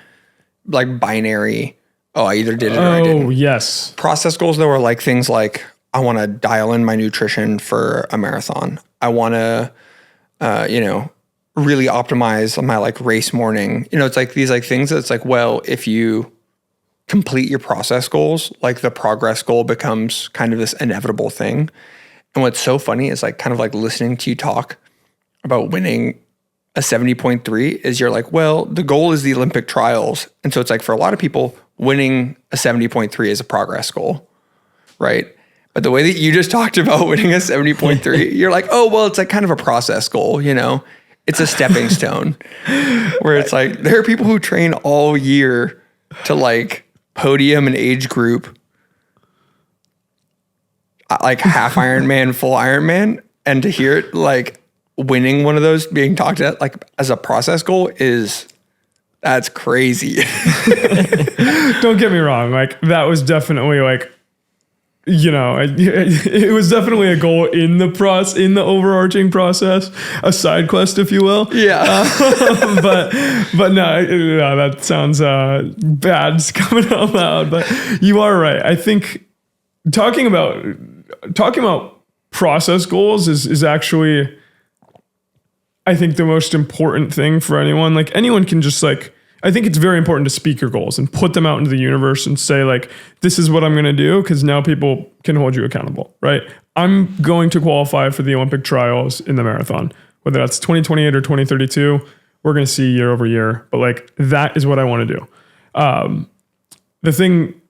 like binary. Oh, I either did it or I didn't. Oh, yes. Process goals though are like things like, I want to dial in my nutrition for a marathon. I want to, really optimize my like race morning. It's like these like things that's like, well, if you complete your process goals, like the progress goal becomes kind of this inevitable thing. And what's so funny is like kind of like listening to you talk about winning a 70.3 is you're like, well, the goal is the Olympic trials. And so it's like for a lot of people, winning a 70.3 is a progress goal, right? But the way that you just talked about winning a 70.3, you're like, oh, well, it's like kind of a process goal, It's a stepping stone where it's like, there are people who train all year to like podium and age group, like half Ironman, full Ironman. And to hear it like winning one of those being talked about like as a process goal that's crazy. Don't get me wrong. Like that was definitely like, it was definitely a goal in the overarching process, a side quest, if you will. Yeah. But no, that sounds bad coming out loud. But you are right. I think talking about process goals is actually, I think, the most important thing for anyone. Like anyone can just like, I think it's very important to speak your goals and put them out into the universe and say like, this is what I'm going to do, because now people can hold you accountable, right? I'm going to qualify for the Olympic trials in the marathon, whether that's 2028 or 2032, we're going to see year over year, but like, that is what I want to do. The thing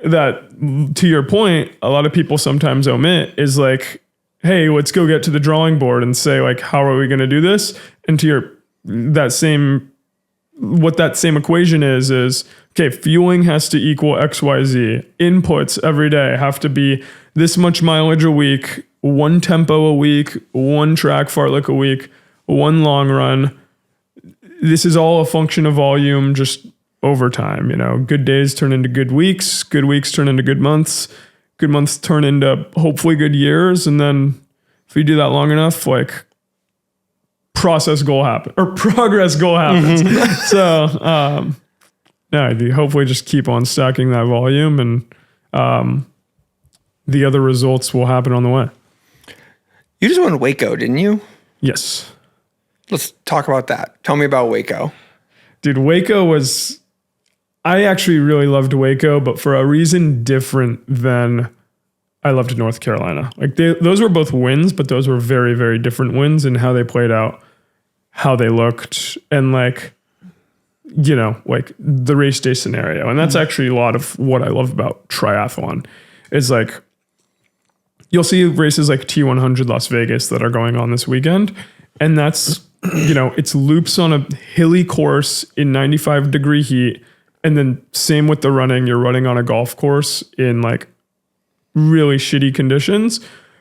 that, to your point, a lot of people sometimes omit is like, hey, let's go get to the drawing board and say like, how are we going to do this? And to what that same equation is okay, fueling has to equal XYZ. Inputs every day have to be this much mileage a week, one tempo a week, one track fartlek a week, one long run. This is all a function of volume just over time. Good days turn into good weeks turn into good months turn into hopefully good years. And then if we do that long enough, like progress goal happens. Mm-hmm. So, you hopefully just keep on stacking that volume and the other results will happen on the way. You just won Waco, didn't you? Yes. Let's talk about that. Tell me about Waco. Dude, I actually really loved Waco, but for a reason different than I loved North Carolina. Like those were both wins, but those were very, very different wins in how they played out, how they looked, and like the race day scenario. And that's actually a lot of what I love about triathlon is like, you'll see races like T100 Las Vegas that are going on this weekend. And that's, it's loops on a hilly course in 95-degree heat. And then same with the running, you're running on a golf course in like really shitty conditions.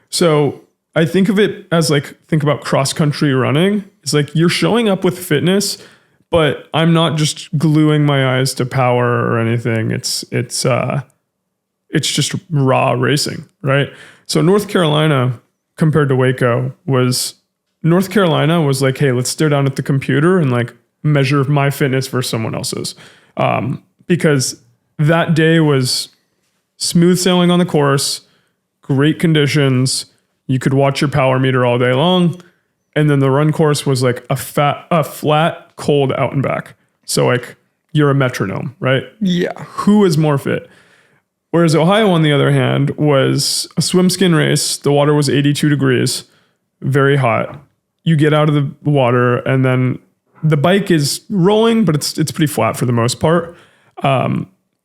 So I think of it as like, think about cross-country running. It's like you're showing up with fitness, but I'm not just gluing my eyes to power or anything. It's just raw racing, right? So North Carolina compared to Waco North Carolina was like, hey, let's stare down at the computer and like measure my fitness versus someone else's. Because that day was smooth sailing on the course, great conditions. You could watch your power meter all day long. And then the run course was like a flat, cold out and back. So like you're a metronome, right? Yeah. Who is more fit? Whereas Ohio, on the other hand, was a swim skin race. The water was 82 degrees, very hot. You get out of the water and then the bike is rolling, but it's pretty flat for the most part.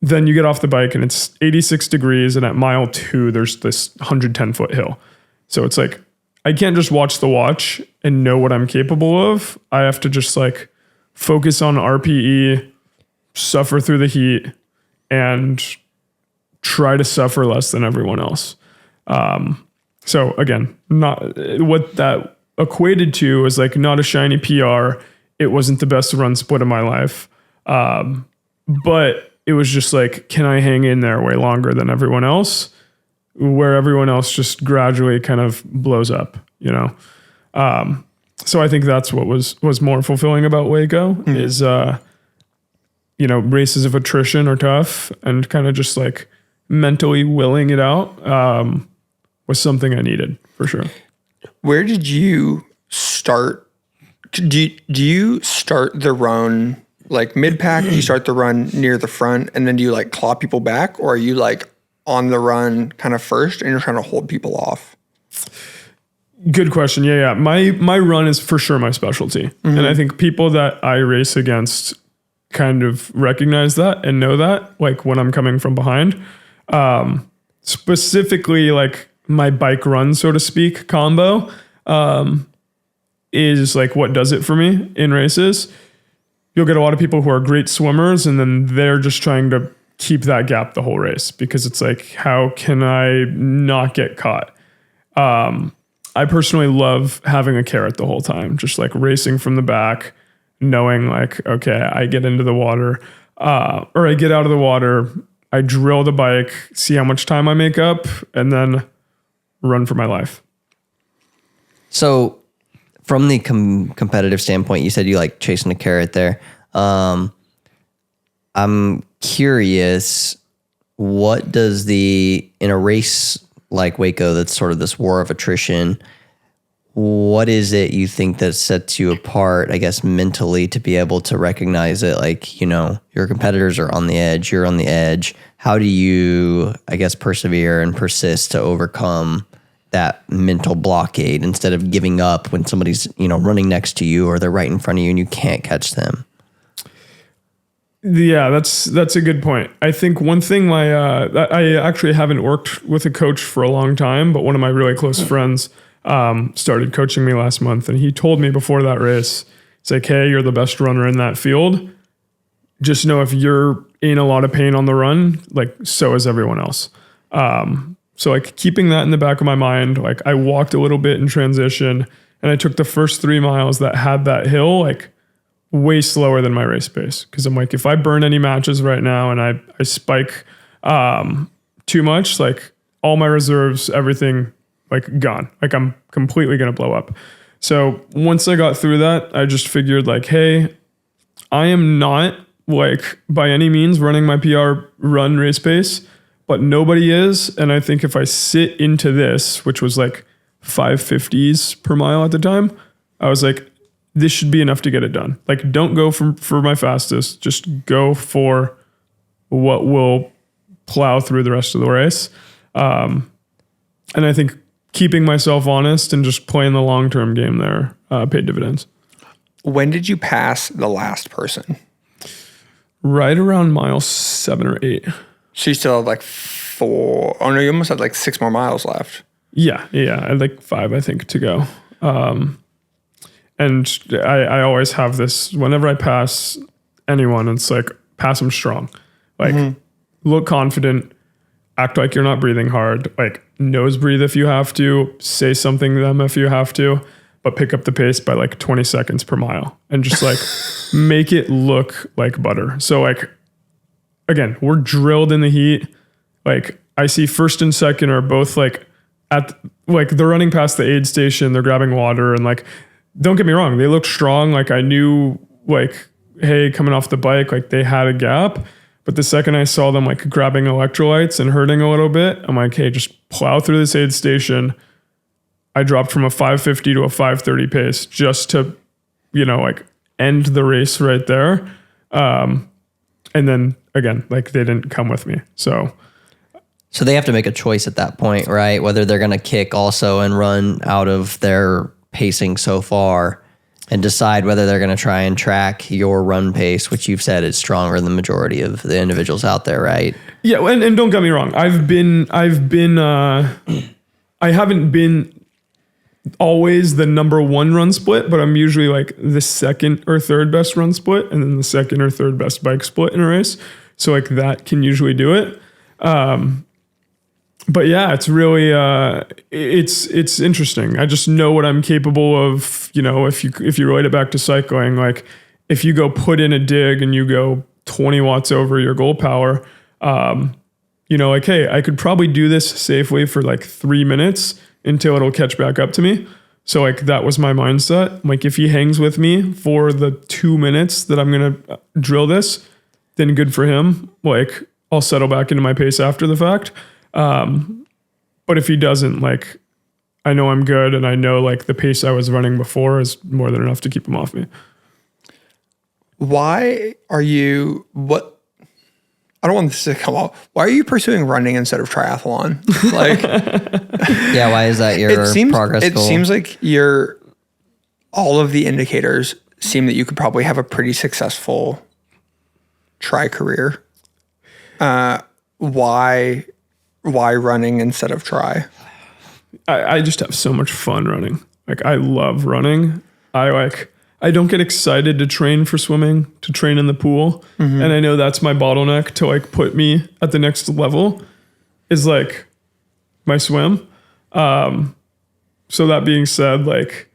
then you get off the bike and it's 86 degrees. And at mile 2, there's this 110-foot hill. So it's like, I can't just watch the watch and know what I'm capable of. I have to just like focus on RPE, suffer through the heat, and try to suffer less than everyone else. So again, not what that equated to is like not a shiny PR. It wasn't the best run split of my life. But it was just like, can I hang in there way longer than everyone else? Where everyone else just gradually kind of blows up, you know? So I think that's what was more fulfilling about Waco is, you know, races of attrition are tough, and kind of just like mentally willing it out was something I needed for sure. Where did you start? Do you start the run like mid-pack? Do you start the run near the front, and then do you like claw people back? Or are you like on the run kind of first and you're trying to hold people off? Good question. Yeah. My run is for sure my specialty. And I think people that I race against kind of recognize that and know that, like when I'm coming from behind. Specifically, like my bike run, so to speak, combo is like what does it for me in races. You'll get a lot of people who are great swimmers, and then they're just trying to keep that gap the whole race because it's like, how can I not get caught? I personally love having a carrot the whole time, just like racing from the back, knowing like, okay, I get into the water or I get out of the water, I drill the bike, see how much time I make up, and then run for my life. So from the competitive standpoint, you said you like chasing a carrot there. I'm curious, what does in a race like Waco, that's sort of this war of attrition, what is it you think that sets you apart, I guess, mentally to be able to recognize it? Like, you know, your competitors are on the edge, you're on the edge. How do you, I guess, persevere and persist to overcome that mental blockade instead of giving up when somebody's, you know, running next to you or they're right in front of you and you can't catch them? Yeah, that's a good point. I think one thing I actually haven't worked with a coach for a long time, but one of my really close friends started coaching me last month, and he told me before that race, it's like, hey, you're the best runner in that field. Just know if you're in a lot of pain on the run, like so is everyone else. So like keeping that in the back of my mind, like I walked a little bit in transition, and I took the first 3 miles that had that hill, like way slower than my race pace. Cause I'm like, if I burn any matches right now and I spike too much, like all my reserves, everything like gone, like I'm completely going to blow up. So once I got through that, I just figured like, hey, I am not like by any means running my PR run race pace, but nobody is. And I think if I sit into this, which was like 550s per mile at the time, I was like, this should be enough to get it done. Like, don't go for my fastest. Just go for what will plow through the rest of the race. And I think keeping myself honest and just playing the long-term game there paid dividends. When did you pass the last person? Right around mile 7 or 8. So you still have like 4. Oh no, you almost had like 6 more miles left. Yeah. I had like 5, I think, to go. And I always have this, whenever I pass anyone, it's like, pass them strong. Like, look confident, act like you're not breathing hard, like nose breathe if you have to, say something to them if you have to, but pick up the pace by like 20 seconds per mile and just like make it look like butter. So like, again, we're drilled in the heat. Like I see first and second are both like like they're running past the aid station, they're grabbing water, and like, don't get me wrong, they look strong. Like I knew like, hey, coming off the bike, like they had a gap. But the second I saw them like grabbing electrolytes and hurting a little bit, I'm like, hey, just plow through this aid station. I dropped from a 550 to a 530 pace just to, you know, like end the race right there. And then again, like they didn't come with me. So they have to make a choice at that point, right? Whether they're going to kick also and run out of their pacing so far. and decide whether they're going to try and track your run pace, which you've said is stronger than the majority of the individuals out there, right? Yeah, and don't get me wrong. I haven't been always the number one run split, but I'm usually like the second or third best run split, and then the second or third best bike split in a race. So like that can usually do it. But yeah, it's really it's interesting. I just know what I'm capable of. You know, if you relate it back to cycling, like if you go put in a dig and you go 20 watts over your goal power, you know, like, hey, I could probably do this safely for like 3 minutes until it'll catch back up to me. So like that was my mindset. Like if he hangs with me for the 2 minutes that I'm gonna drill this, then good for him. Like I'll settle back into my pace after the fact. But if he doesn't, like, I know I'm good, and I know like the pace I was running before is more than enough to keep him off me. Why are you, what, I don't want this to come off. Why are you pursuing running instead of triathlon? Like, Yeah, why is that your progress goal? It seems like all of the indicators seem that you could probably have a pretty successful tri career. Why running instead of tri? I just have so much fun running. Like I love running. I don't get excited to train for swimming, to train in the pool. Mm-hmm. And I know that's my bottleneck to like put me at the next level is like my swim. So that being said, like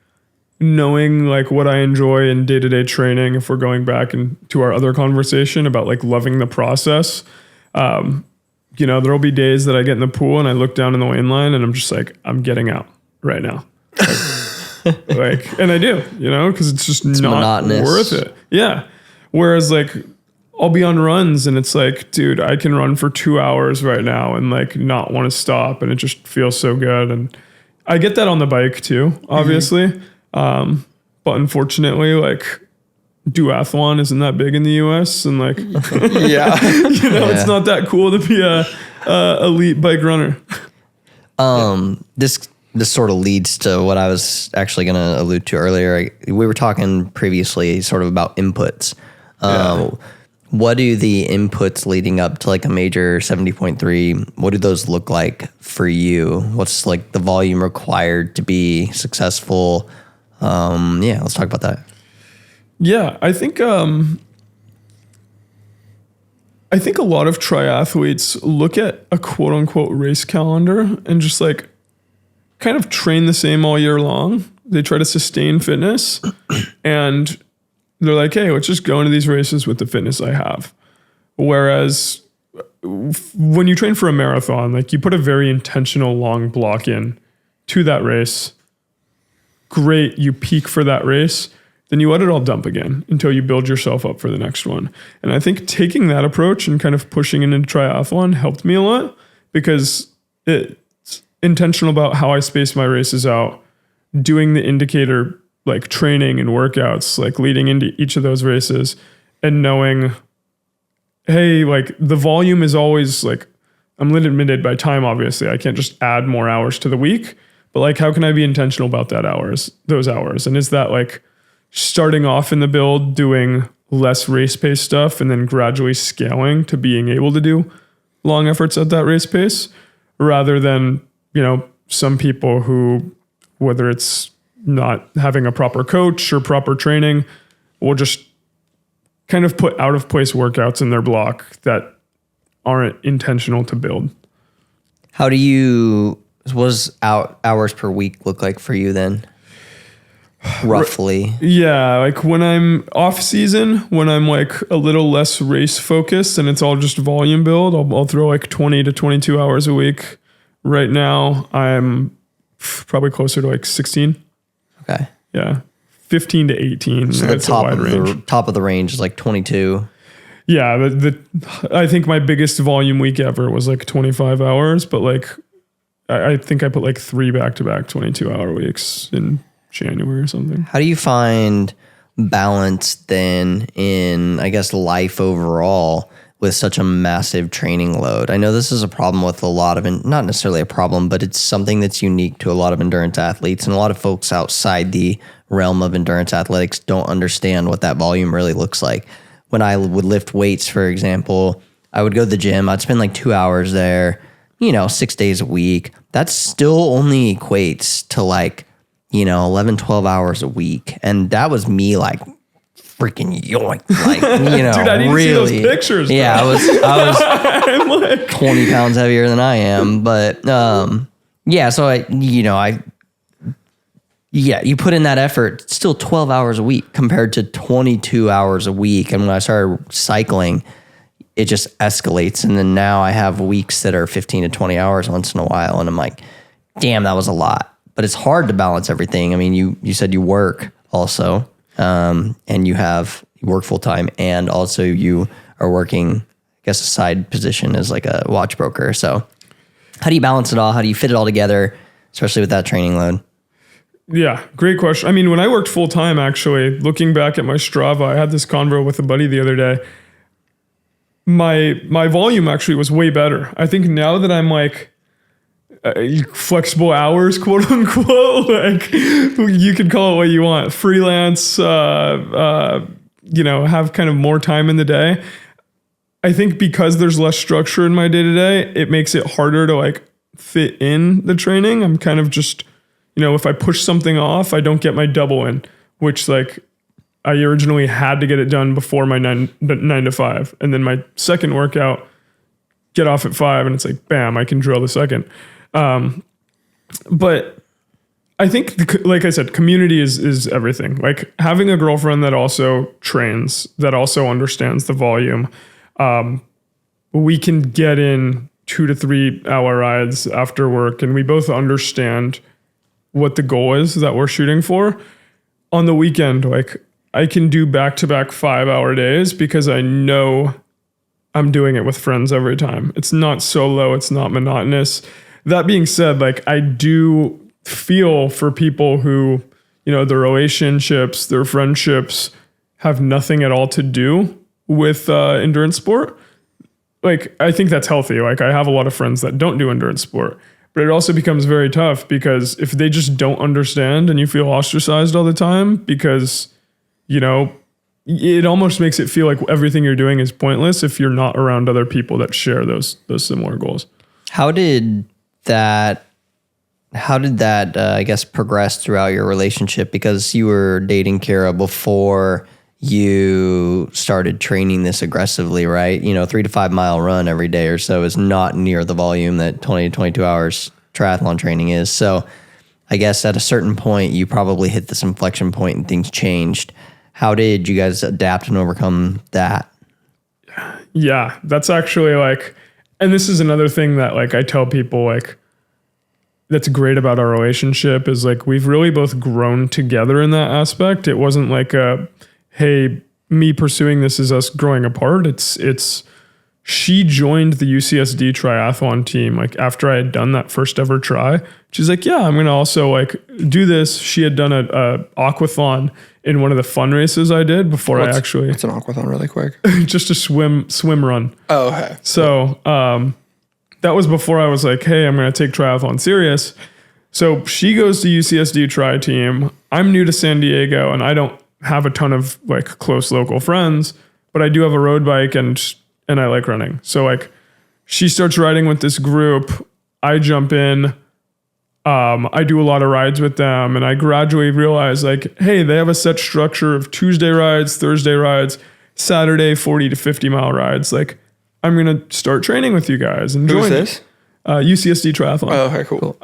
knowing like what I enjoy in day-to-day training, if we're going back into our other conversation about like loving the process, you know, there'll be days that I get in the pool and I look down in the lane line and I'm just like, I'm getting out right now. Like, and I do, you know, because it's just not monotonous. Worth it. Yeah. Whereas like I'll be on runs and it's like, dude, I can run for 2 hours right now and like not want to stop, and it just feels so good. And I get that on the bike too, obviously. Mm-hmm. But unfortunately, like duathlon isn't that big in the US, and like, yeah, you know, it's not that cool to be a elite bike runner. This sort of leads to what I was actually going to allude to earlier. We were talking previously sort of about inputs. What do the inputs leading up to like a major 70.3, what do those look like for you? What's like the volume required to be successful? Let's talk about that. Yeah, I think a lot of triathletes look at a quote unquote race calendar and just like kind of train the same all year long. They try to sustain fitness and they're like, hey, let's just go into these races with the fitness I have. Whereas when you train for a marathon, like you put a very intentional long block in to that race. Great, you peak for that race. Then you let it all dump again until you build yourself up for the next one. And I think taking that approach and kind of pushing it into triathlon helped me a lot because it's intentional about how I space my races out, doing the indicator like training and workouts, like leading into each of those races and knowing, hey, like the volume is always like, I'm limited by time, obviously. I can't just add more hours to the week, but like, how can I be intentional about those hours? And is that like starting off in the build, doing less race pace stuff and then gradually scaling to being able to do long efforts at that race pace rather than, you know, some people who, whether it's not having a proper coach or proper training, will just kind of put out of place workouts in their block that aren't intentional to build. What does hours per week look like for you then? Roughly. Yeah, like when I'm off season, when I'm like a little less race focused and it's all just volume build, I'll throw like 20 to 22 hours a week. Right now, I'm probably closer to like 16. Okay. Yeah. 15 to 18. So the top of the range is like 22. Yeah. I think my biggest volume week ever was like 25 hours, but like I think I put like 3 back-to-back 22-hour weeks in January or something. How do you find balance then in, I guess, life overall with such a massive training load? I know this is a problem with a lot of, not necessarily a problem, but it's something that's unique to a lot of endurance athletes, and a lot of folks outside the realm of endurance athletics don't understand what that volume really looks like. When I would lift weights, for example, I would go to the gym, I'd spend like 2 hours there, 6 days a week. That still only equates to like, 11, 12 hours a week. And that was me like freaking yoink. Like, Dude, I need really, to see those pictures. Yeah, I was Like, 20 pounds heavier than I am. But yeah, so you put in that effort, it's still 12 hours a week compared to 22 hours a week. And when I started cycling, it just escalates. And then now I have weeks that are 15 to 20 hours once in a while. And I'm like, damn, that was a lot. But it's hard to balance everything. I mean, you said you work also, and you work full time, and also you are working, I guess, a side position as like a watch broker. So how do you balance it all? How do you fit it all together, especially with that training load? yeah, great question. I mean, when I worked full time, actually, looking back at my Strava, I had this convo with a buddy the other day. My volume actually was way better. I think now that I'm like flexible hours, quote unquote, like you can call it what you want, freelance, have kind of more time in the day. I think because there's less structure in my day to day, it makes it harder to like fit in the training. I'm kind of just, if I push something off, I don't get my double in, which like I originally had to get it done before my 9 to 5. And then my second workout, get off at 5, and it's like, bam, I can drill the second. But I think, like I said, community is everything. Like having a girlfriend that also trains, that also understands the volume. We can get in 2 to 3 hour rides after work, and we both understand what the goal is that we're shooting for. On the weekend, like I can do back-to-back 5-hour days because I know I'm doing it with friends every time. It's not solo, it's not monotonous. That being said, like I do feel for people who, their relationships, their friendships have nothing at all to do with endurance sport. Like I think that's healthy. Like I have a lot of friends that don't do endurance sport, but it also becomes very tough because if they just don't understand and you feel ostracized all the time because, it almost makes it feel like everything you're doing is pointless if you're not around other people that share those similar goals. How did that I guess progress throughout your relationship? Because you were dating Kara before you started training this aggressively, right? 3 to 5 mile run every day or so is not near the volume that 20 to 22 hours triathlon training is. So I guess at a certain point you probably hit this inflection point and things changed. How did you guys adapt and overcome that? Yeah, that's actually like, and this is another thing that like I tell people like that's great about our relationship is like we've really both grown together in that aspect. It wasn't like hey, me pursuing this is us growing apart. It's she joined the UCSD triathlon team like after I had done that first ever try. She's like, yeah, I'm gonna also like do this. She had done a aquathon in one of the fun races I did before What's an aquathon really quick? just a swim run. Oh, okay. So that was before I was like, hey, I'm gonna take triathlon serious. So she goes to UCSD tri team. I'm new to San Diego and I don't have a ton of like close local friends, but I do have a road bike and I like running. So like she starts riding with this group. I jump in. I do a lot of rides with them and I gradually realize like, hey, they have a set structure of Tuesday rides, Thursday rides, Saturday 40 to 50 mile rides. Like I'm going to start training with you guys and Who's join this? UCSD Triathlon. Oh, okay, cool.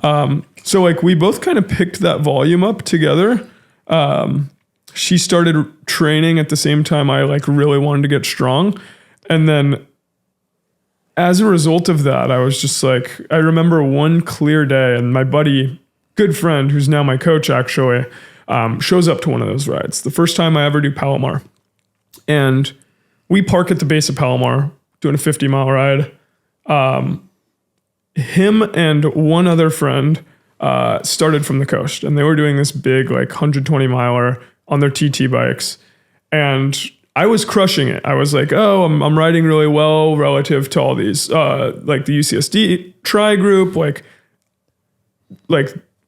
So like we both kind of picked that volume up together. She started training at the same time I like really wanted to get strong. And then as a result of that, I was just like, I remember one clear day and my buddy, good friend, who's now my coach actually, shows up to one of those rides. The first time I ever do Palomar. And we park at the base of Palomar doing a 50 mile ride. Him and one other friend started from the coast and they were doing this big like 120 miler on their TT bikes. And I was crushing it. I was like, oh, I'm riding really well relative to all these, like the UCSD tri group, like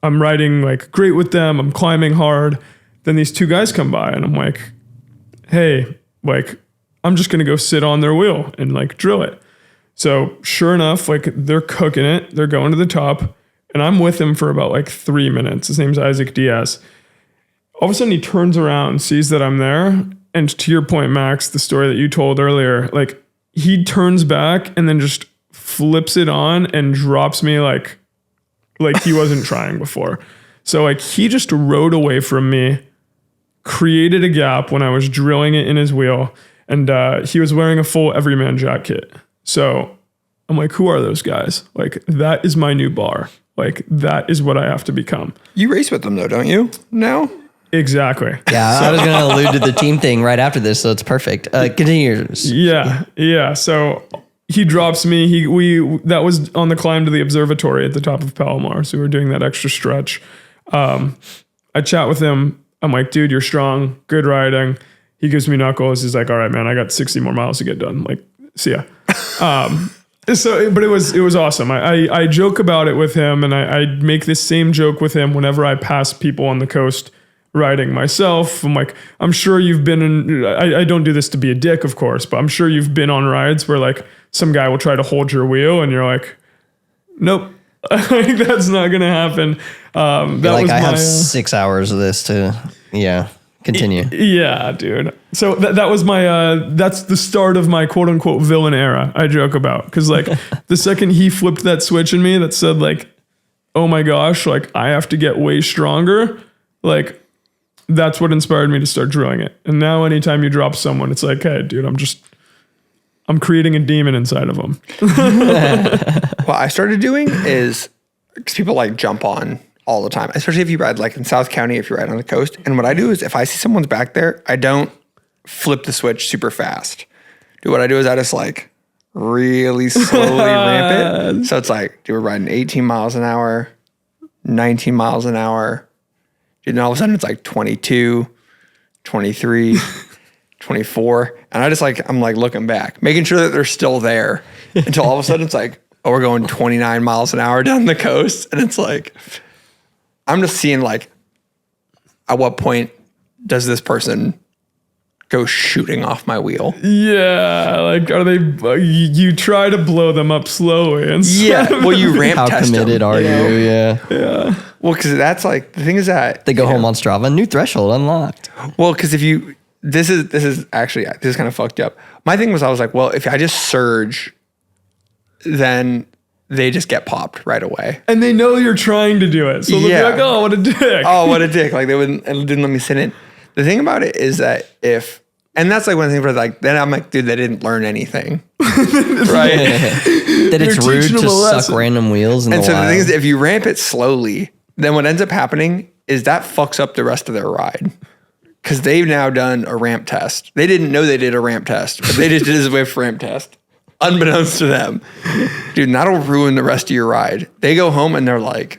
I'm riding like great with them. I'm climbing hard. Then these two guys come by and I'm like, hey, like, I'm just going to go sit on their wheel and like drill it. So sure enough, like they're cooking it. They're going to the top and I'm with him for about like 3 minutes. His name's Isaac Diaz. All of a sudden he turns around, sees that I'm there. And to your point, Max, the story that you told earlier, like he turns back and then just flips it on and drops me like he wasn't trying before. So like he just rode away from me, created a gap when I was drilling it in his wheel. And he was wearing a full everyman jacket. So I'm like, who are those guys? Like that is my new bar. Like that is what I have to become. You race with them though, don't you? No? Exactly. Yeah, I was going to allude to the team thing right after this, so it's perfect. Continue. Yeah. So he drops me. That was on the climb to the observatory at the top of Palomar. So we were doing that extra stretch. I chat with him. I'm like, dude, you're strong. Good riding. He gives me knuckles. He's like, all right, man, I got 60 more miles to get done. Like, see ya. But it was awesome. I joke about it with him, and I make this same joke with him whenever I pass people on the coast riding myself. I'm like, I'm sure you've been in, I don't do this to be a dick, of course, but I'm sure you've been on rides where like some guy will try to hold your wheel and you're like, nope, like that's not going to happen. I have 6 hours of this to, continue. Yeah, dude. So that was my, that's the start of my quote unquote villain era I joke about. Cause like the second he flipped that switch in me that said like, oh my gosh, like I have to get way stronger. Like, that's what inspired me to start drilling it. And now anytime you drop someone, it's like, hey, dude, I'm creating a demon inside of them. What I started doing is, because people like jump on all the time, especially if you ride like in South County, if you ride on the coast. And what I do is if I see someone's back there, I don't flip the switch super fast. Dude, what I do is I just like really slowly ramp it. So it's like, dude, we're riding 18 miles an hour, 19 miles an hour. And all of a sudden it's like 22, 23, 24. And I just like, I'm like looking back, making sure that they're still there until all of a sudden it's like, oh, we're going 29 miles an hour down the coast. And it's like, I'm just seeing like, at what point does this person go shooting off my wheel? Yeah. Like, are they, you try to blow them up slowly. And well, you ramp test them. How committed are you? Yeah. Well, because that's like, the thing is that They go home on Strava, new threshold unlocked. Well, because if you, this is kind of fucked up. My thing was, I was like, well, if I just surge, then they just get popped right away. And they know you're trying to do it. So they'll be like, oh, what a dick. Oh, what a dick. Like they didn't let me sit in. The thing about it is that and that's like one thing where like, then I'm like, dude, they didn't learn anything. Right? That it's rude to suck random wheels in the so wild. the thing is, if you ramp it slowly, then what ends up happening is that fucks up the rest of their ride. Because they've now done a ramp test. They didn't know they did a ramp test, but they just did a Zwift ramp test. Unbeknownst to them. Dude, and that'll ruin the rest of your ride. They go home and they're like,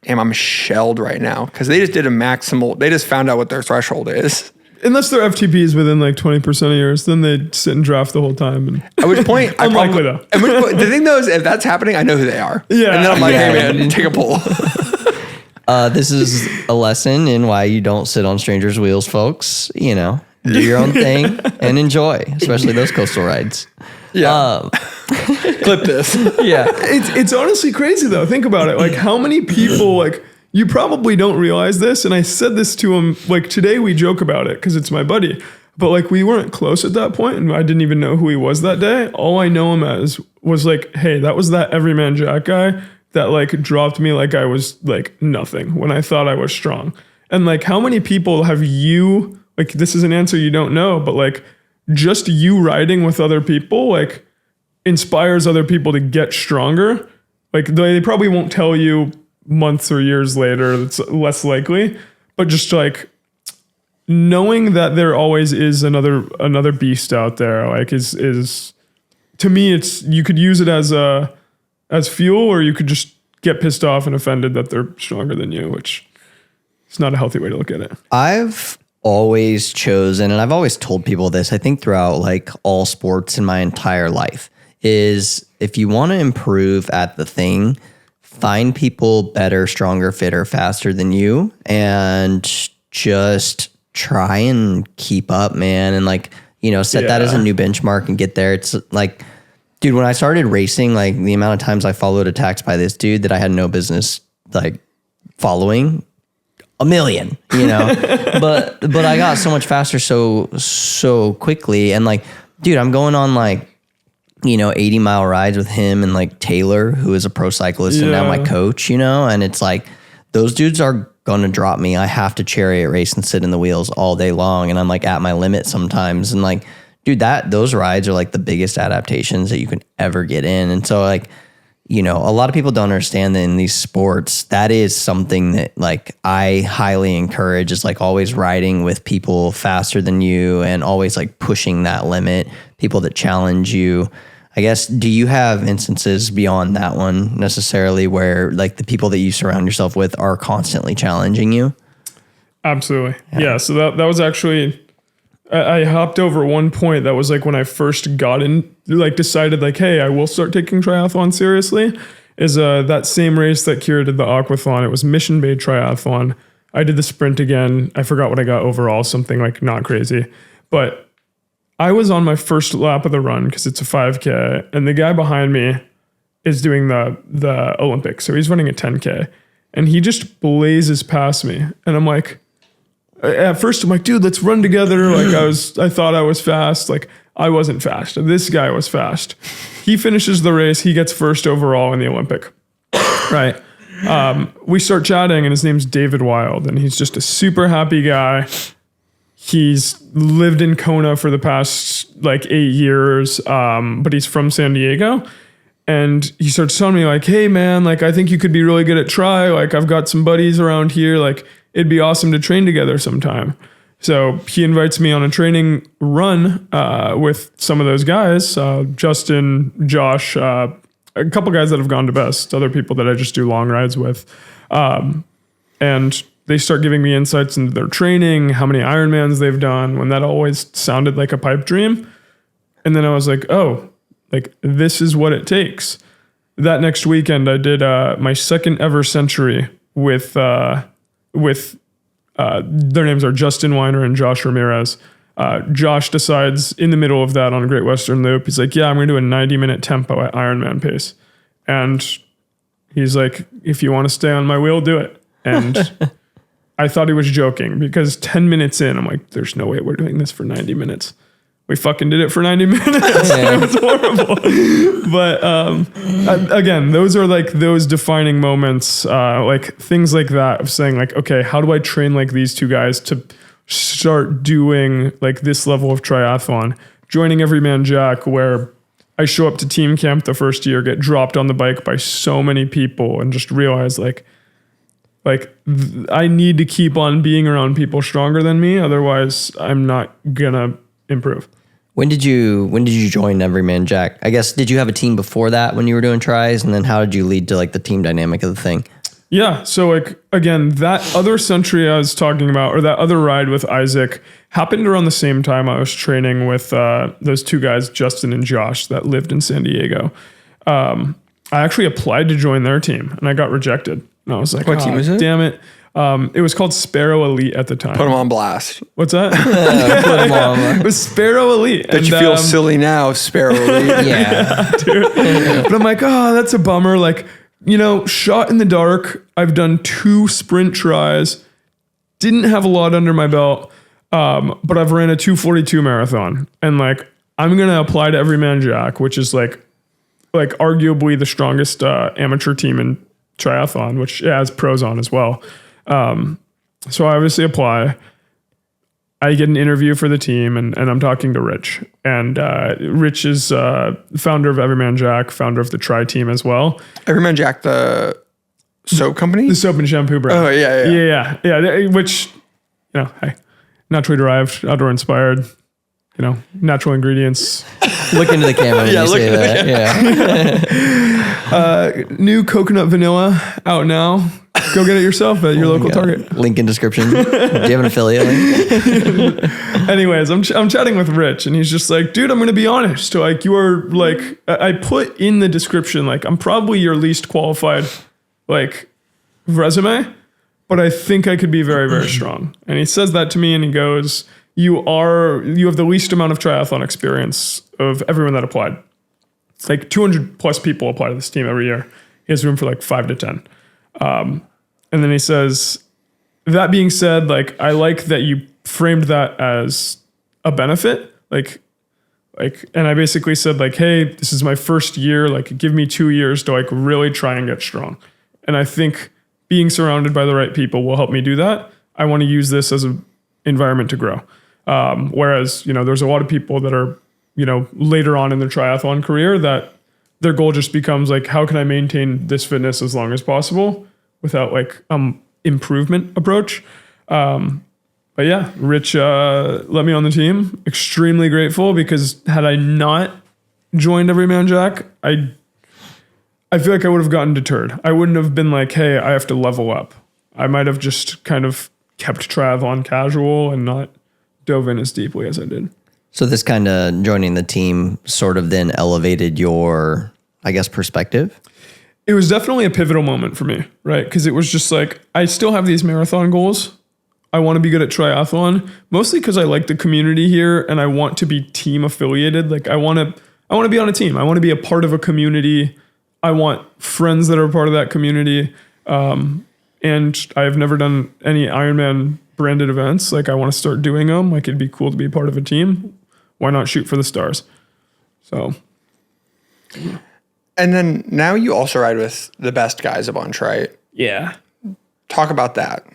damn, I'm shelled right now. Because they just did a maximal, they just found out what their threshold is. Unless their FTP is within like 20% of yours, then they sit and draft the whole time. And At which point, unlikely though. The thing though is, if that's happening, I know who they are. Yeah. And then I'm like, hey man, take a pull. This is a lesson in why you don't sit on strangers' wheels, folks. You know, do your own thing and enjoy, especially those coastal rides. Yeah. Clip this. Yeah. It's honestly crazy though. Think about it. Like how many people, like you probably don't realize this. And I said this to him, like today we joke about it because it's my buddy, but like we weren't close at that point and I didn't even know who he was that day. All I know him as was like, hey, that was that Everyman Jack guy that like dropped me like I was like nothing when I thought I was strong. And like how many people have you, like this is an answer you don't know, but like just you riding with other people like inspires other people to get stronger. Like they probably won't tell you months or years later, it's less likely, but just like knowing that there always is another beast out there, like is to me, it's, you could use it as fuel, or you could just get pissed off and offended that they're stronger than you, which is not a healthy way to look at it. I've always chosen, and I've always told people this, I think throughout like all sports in my entire life, is if you want to improve at the thing, find people better, stronger, fitter, faster than you, and just try and keep up, man. And like, you know, set that as a new benchmark and get there. It's like, dude, when I started racing, like the amount of times I followed attacks by this dude that I had no business like following, a million, you know, but I got so much faster so quickly. And like, dude, I'm going on like, you know, 80-mile rides with him and like Taylor, who is a pro cyclist and now my coach, you know, and it's like, those dudes are going to drop me. I have to chariot race and sit in the wheels all day long. And I'm like at my limit sometimes. And like, dude, those rides are like the biggest adaptations that you can ever get in. And so like, you know, a lot of people don't understand that in these sports, that is something that like I highly encourage, is like always riding with people faster than you and always like pushing that limit, people that challenge you. I guess, do you have instances beyond that one necessarily where like the people that you surround yourself with are constantly challenging you? Absolutely. Yeah. So that was actually, I hopped over one point that was like when I first got in, like decided like, hey, I will start taking triathlon seriously, is that same race that Kira did, the aquathon. It was Mission Bay Triathlon. I did the sprint again. I forgot what I got overall, something like not crazy. But I was on my first lap of the run because it's a 5K, and the guy behind me is doing the Olympics. So he's running a 10K, and he just blazes past me. And I'm like, at first I'm like, dude, let's run together. Like I thought I was fast. Like I wasn't fast. This guy was fast. He finishes the race. He gets first overall in the Olympic. Right. We start chatting, and his name's David Wild, and he's just a super happy guy. He's lived in Kona for the past like 8 years. But he's from San Diego. And he starts telling me like, hey man, like I think you could be really good at tri. Like I've got some buddies around here. Like it'd be awesome to train together sometime. So he invites me on a training run with some of those guys, Justin, Josh, a couple guys that have gone to best, other people that I just do long rides with. And they start giving me insights into their training, how many Ironmans they've done, when that always sounded like a pipe dream. And then I was like, oh, like this is what it takes. That next weekend, I did my second ever century with their names are Justin Weiner and Josh Ramirez. Josh decides in the middle of that on Great Western Loop, he's like, yeah, I'm going to do a 90-minute tempo at Ironman pace. And he's like, if you want to stay on my wheel, do it. And I thought he was joking because 10 minutes in, I'm like, there's no way we're doing this for 90 minutes. We fucking did it for 90 minutes. It was horrible. But again, those are like those defining moments, like things like that of saying like, okay, how do I train like these two guys to start doing like this level of triathlon? Joining Everyman Jack, where I show up to team camp the first year, get dropped on the bike by so many people, and just realize like I need to keep on being around people stronger than me. Otherwise, I'm not gonna improve. When did you join Everyman Jack? I guess, did you have a team before that when you were doing tries? And then how did you lead to like the team dynamic of the thing? Yeah. So like, again, that other century I was talking about, or that other ride with Isaac, happened around the same time I was training with those two guys, Justin and Josh, that lived in San Diego. I actually applied to join their team and I got rejected. And I was like, what team is it? Damn it. It was called Sparrow Elite at the time. Put them on blast. What's that? Put them on. It was Sparrow Elite. Bet you feel silly now, Sparrow Elite. Yeah. Dude. But I'm like, oh, that's a bummer. Like, you know, shot in the dark. I've done 2 sprint tries. Didn't have a lot under my belt. But I've ran a 2:42 marathon. And like, I'm going to apply to Everyman Jack, which is like arguably the strongest amateur team in triathlon, which has pros on as well. So I obviously apply. I get an interview for the team, and I'm talking to Rich. And Rich is founder of Everyman Jack, founder of the Tri team as well. Everyman Jack, the soap company? The soap and shampoo brand. Oh, yeah. Which, you know, hey, naturally derived, outdoor inspired, you know, natural ingredients. Look into the camera when you say that. Yeah. New coconut vanilla out now. Go get it yourself at your local Target. Link in description. Do you have an affiliate link? Anyways, I'm chatting with Rich, and he's just like, dude, I'm going to be honest. Like, you are like, I put in the description, like, I'm probably your least qualified, like, resume, but I think I could be very, very strong. And he says that to me, and he goes, you have the least amount of triathlon experience of everyone that applied. Like 200 plus people apply to this team every year. He has room for like 5 to 10. And then he says, that being said, like, I like that you framed that as a benefit. Like, and I basically said like, hey, this is my first year. Like, give me 2 years to like really try and get strong. And I think being surrounded by the right people will help me do that. I want to use this as an environment to grow. Whereas, there's a lot of people that are, later on in their triathlon career that their goal just becomes like, how can I maintain this fitness as long as possible without like improvement approach. But yeah, Rich let me on the team. Extremely grateful, because had I not joined Everyman Jack, I feel like I would have gotten deterred. I wouldn't have been like, hey, I have to level up. I might have just kind of kept triathlon casual and not dove in as deeply as I did. So this kind of joining the team sort of then elevated your, I guess, perspective? It was definitely a pivotal moment for me, right? Because it was just like, I still have these marathon goals. I want to be good at triathlon, mostly because I like the community here and I want to be team affiliated. Like I want to be on a team. I want to be a part of a community. I want friends that are part of that community. And I have never done any Ironman branded events. Like I want to start doing them. Like it'd be cool to be a part of a team. Why not shoot for the stars? So. And then now you also ride with the best guys a bunch, right? Yeah. Talk about that.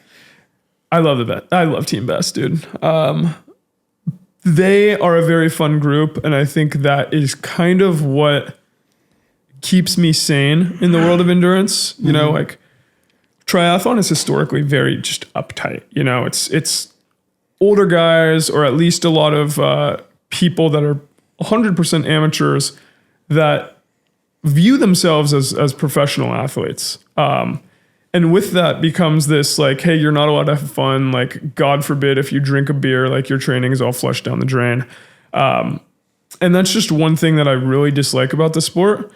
I love Team Best, dude. They are a very fun group, and I think that is kind of what keeps me sane in the world of endurance. You know, like triathlon is historically very just uptight. You know, it's older guys, or at least a lot of people that are 100% amateurs that view themselves as professional athletes. And with that becomes this like, hey, you're not allowed to have fun. Like, God forbid if you drink a beer, like your training is all flushed down the drain. And that's just one thing that I really dislike about the sport.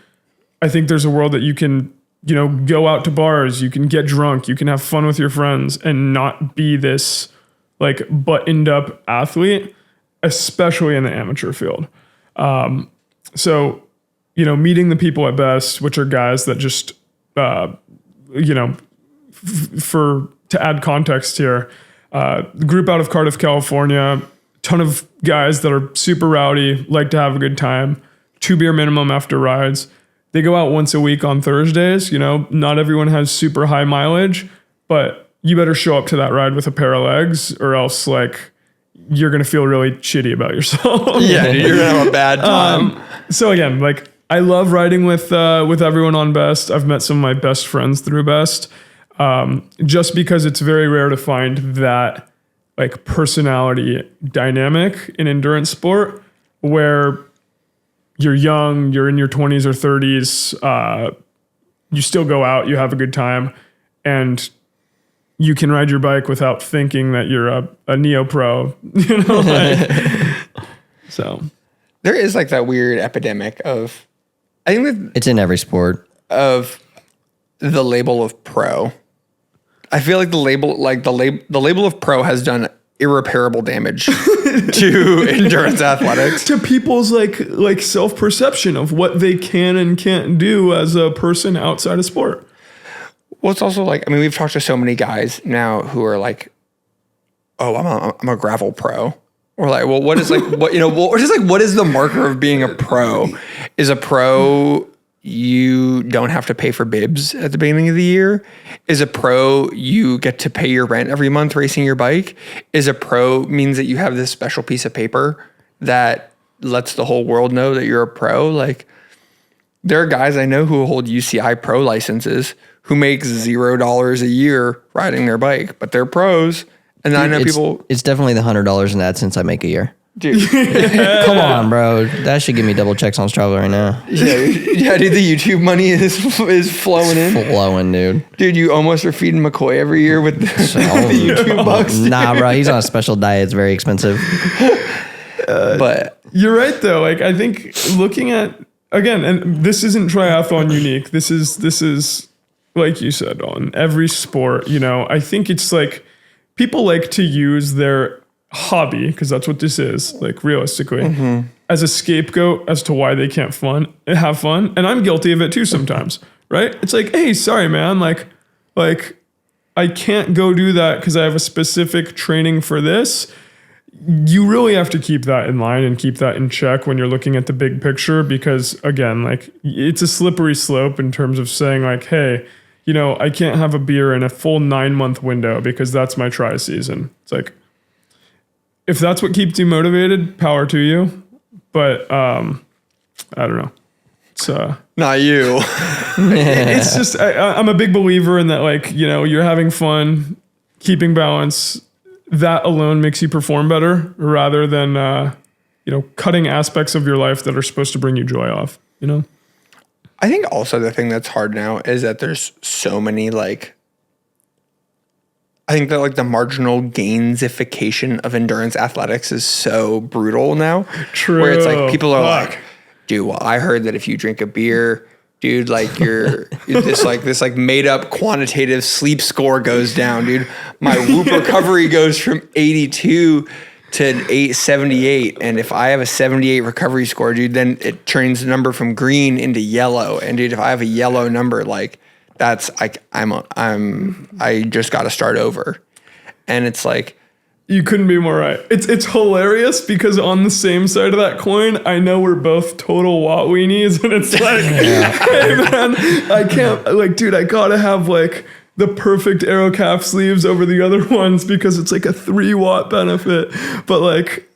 I think there's a world that you can, go out to bars, you can get drunk, you can have fun with your friends and not be this like buttoned up athlete, especially in the amateur field. So, meeting the people at Best, which are guys that just, to add context here, the group out of Cardiff, California, ton of guys that are super rowdy, like to have a good time, 2 beer minimum after rides. They go out once a week on Thursdays. Not everyone has super high mileage, but you better show up to that ride with a pair of legs, or else like you're going to feel really shitty about yourself. Yeah, you're going to have a bad time. So again, like I love riding with everyone on Best. I've met some of my best friends through Best. Just because it's very rare to find that like personality dynamic in endurance sport where you're young, you're in your 20s or 30s, you still go out, you have a good time, and you can ride your bike without thinking that you're a neo-pro, So There is like that weird epidemic of, I think that It's in every sport. of the label of pro. I feel like the label of pro has done irreparable damage to endurance athletics. to people's like self-perception of what they can and can't do as a person outside of sport. Well, it's also like, we've talked to so many guys now who are like, oh, I'm a gravel pro. Or like, well, what is like, what is the marker of being a pro? Is a pro you don't have to pay for bibs at the beginning of the year? Is a pro you get to pay your rent every month racing your bike? Is a pro means that you have this special piece of paper that lets the whole world know that you're a pro? Like, there are guys I know who hold UCI pro licenses who make $0 a year riding their bike, but they're pros. And I know people. It's definitely the $100 in AdSense I make a year. Dude. Come on, bro. That should give me double checks on Strava right now. Yeah, dude, the YouTube money is flowing in. Flowing, dude. Dude, you almost are feeding McCoy every year with the YouTube bucks. Nah, bro. He's on a special diet. It's very expensive. But you're right though. Like I think looking at again, and this isn't triathlon unique. This is like you said on every sport. You know, I think it's like people like to use their hobby, because that's what this is, like realistically, as a scapegoat as to why they can't have fun. And I'm guilty of it too sometimes, right? It's like, hey, sorry, man. Like I can't go do that because I have a specific training for this. You really have to keep that in line and keep that in check when you're looking at the big picture, because again, like it's a slippery slope in terms of saying like, hey, you know, I can't have a beer in a full 9-month window because that's my tri season. It's like, if that's what keeps you motivated, power to you. But I don't know. It's not you. It's just I'm a big believer in that. Like, you know, you're having fun, keeping balance. That alone makes you perform better, rather than you know, cutting aspects of your life that are supposed to bring you joy off. You know. I think also the thing that's hard now is that there's so many like. I think that like the marginal gainsification of endurance athletics is so brutal now. True. Where it's like people are like, dude, well, I heard that if you drink a beer, dude, like you're this made up quantitative sleep score goes down, dude. My Whoop recovery goes from 82 to 878, and if I have a 78 recovery score, dude, then it turns the number from green into yellow. And dude, if I have a yellow number, like that's like I just got to start over. And it's like, you couldn't be more right. It's hilarious because on the same side of that coin, I know we're both total watt weenies, and it's like, hey man, I can't, like, dude, I gotta have like the perfect aero calf sleeves over the other ones because it's like a 3 watt benefit. But like,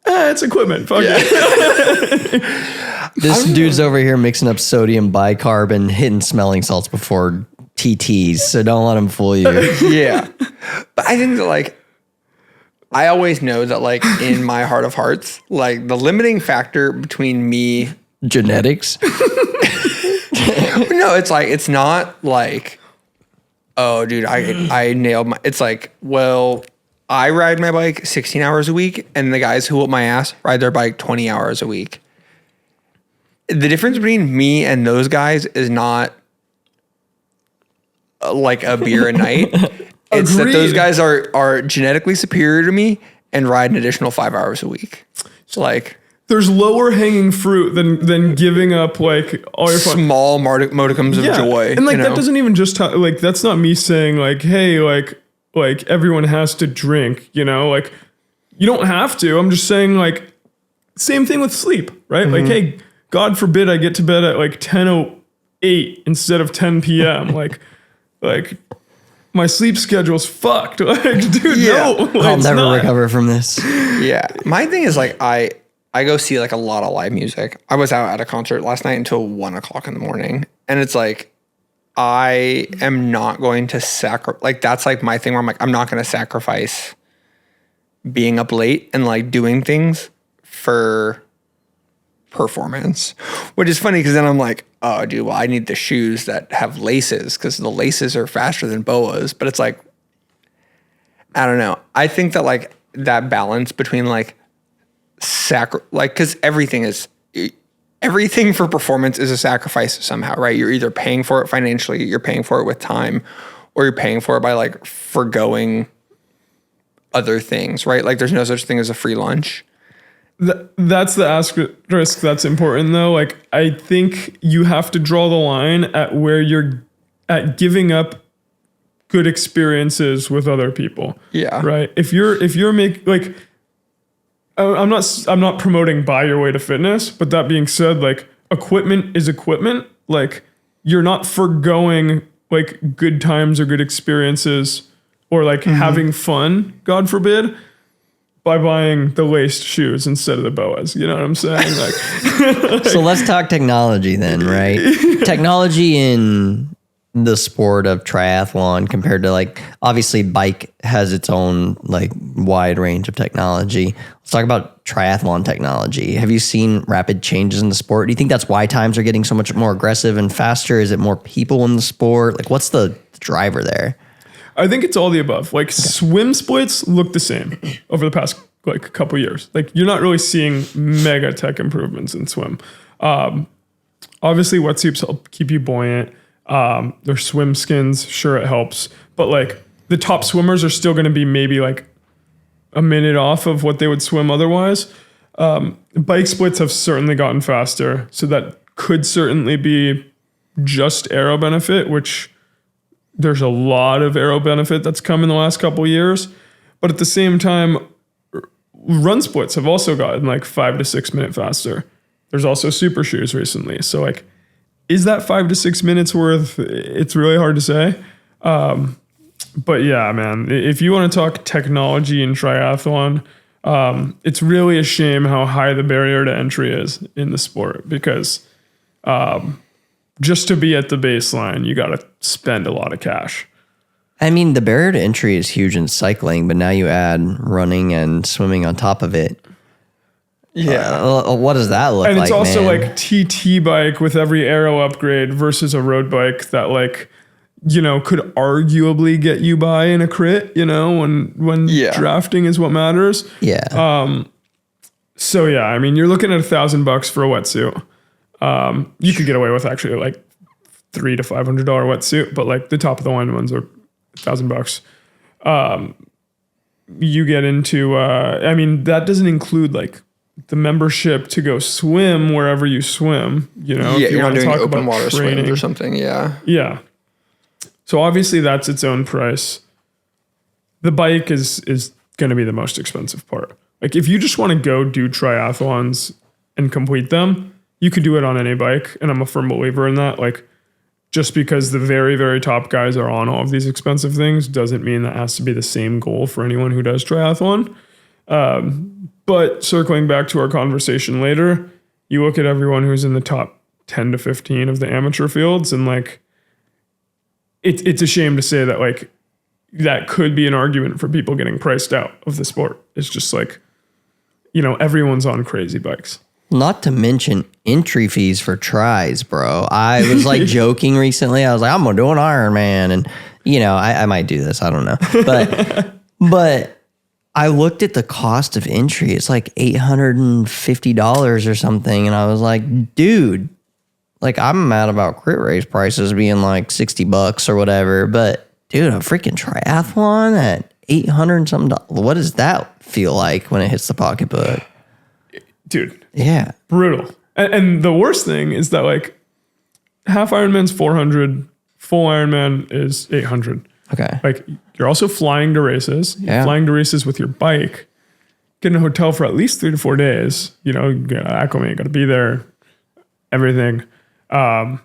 it's equipment. Fuck it. This dude's over here mixing up sodium bicarb and hitting smelling salts before TTs, so don't let him fool you. Yeah. But I think that like, I always know that like in my heart of hearts, like the limiting factor between me. Genetics? No, it's like, it's not like, oh dude, I nailed my, it's like, well, I ride my bike 16 hours a week and the guys who whoop my ass ride their bike 20 hours a week. The difference between me and those guys is not like a beer a night. It's that those guys are genetically superior to me and ride an additional 5 hours a week. So like, there's lower hanging fruit than giving up like all your small modicums of joy. And like, that doesn't even just like, that's not me saying like, hey, like everyone has to drink, you know, like you don't have to. I'm just saying like, same thing with sleep, right? Like, hey, God forbid I get to bed at like 10:08 instead of 10 p.m. like my sleep schedule's fucked. Like, dude, no. Like, I'll never recover from this. Yeah. My thing is like, I go see like a lot of live music. I was out at a concert last night until 1:00 in the morning. And it's like, I am not going to like, that's like my thing where I'm like, I'm not going to sacrifice being up late and like doing things for performance, which is funny because then I'm like, oh dude, well I need the shoes that have laces because the laces are faster than boas. But it's like, I don't know. I think that like that balance between like because everything for performance is a sacrifice somehow, right? You're either paying for it financially, you're paying for it with time, or you're paying for it by like forgoing other things, right? Like there's no such thing as a free lunch. That's the asterisk that's important though. Like I think you have to draw the line at where you're at giving up good experiences with other people. Yeah. Right. If you're making like, I'm not promoting buy your way to fitness, but that being said, like equipment is equipment. Like you're not forgoing like good times or good experiences or like having fun, God forbid, by buying the laced shoes instead of the boas. You know what I'm saying? Like, so let's talk technology then, right? Technology in the sport of triathlon compared to like, obviously bike has its own like wide range of technology. Let's talk about triathlon technology. Have you seen rapid changes in the sport? Do you think that's why times are getting so much more aggressive and faster? Is it more people in the sport? Like, what's the driver there? I think it's all the above. Like swim splits look the same over the past like couple years. Like you're not really seeing mega tech improvements in swim. Obviously wetsuits help keep you buoyant. Their swim skins, sure it helps. But like the top swimmers are still going to be maybe like a minute off of what they would swim otherwise. Bike splits have certainly gotten faster. So that could certainly be just aero benefit, which there's a lot of aero benefit that's come in the last couple of years. But at the same time, run splits have also gotten like 5 to 6 minutes faster. There's also super shoes recently. So like, is that 5 to 6 minutes worth? It's really hard to say. But yeah, man, if you want to talk technology in triathlon, it's really a shame how high the barrier to entry is in the sport because just to be at the baseline, you got to spend a lot of cash. I mean, the barrier to entry is huge in cycling, but now you add running and swimming on top of it. Yeah. What does that look like? And it's also man? like TT bike with every aero upgrade versus a road bike that like, you know, could arguably get you by in a crit, you know, when drafting is what matters. Yeah. So yeah, I mean, you're looking at $1,000 for a wetsuit. You could get away with actually like $300 to $500 wetsuit, but like the top of the line ones are $1,000. You get into, I mean, that doesn't include like the membership to go swim wherever you swim, you know, Yeah, if you you're not want to doing talk open about water training swims or something. Yeah. Yeah. So obviously that's its own price. The bike is going to be the most expensive part. Like if you just want to go do triathlons and complete them, you could do it on any bike. And I'm a firm believer in that. Like just because the very, very top guys are on all of these expensive things doesn't mean that has to be the same goal for anyone who does triathlon. But circling back to our conversation later, you look at everyone who's in the top 10 to 15 of the amateur fields and like, it's a shame to say that like that could be an argument for people getting priced out of the sport. It's just like, you know, everyone's on crazy bikes. Not to mention entry fees for tries, bro. I was like joking recently. I was like, I'm gonna do an Ironman, and you know, I might do this. I don't know, but I looked at the cost of entry. It's like $850 or something, and I was like, dude. Like, I'm mad about crit race prices being like $60 or whatever, but dude, a freaking triathlon at $800 and something. What does that feel like when it hits the pocketbook? Dude. Yeah. Brutal. And the worst thing is that like half Ironman's 400, full Ironman is 800. Okay. Like you're also flying to races. You're flying to races with your bike. Get in a hotel for at least 3 to 4 days. You know, you gotta acclimate, gotta be there, everything. And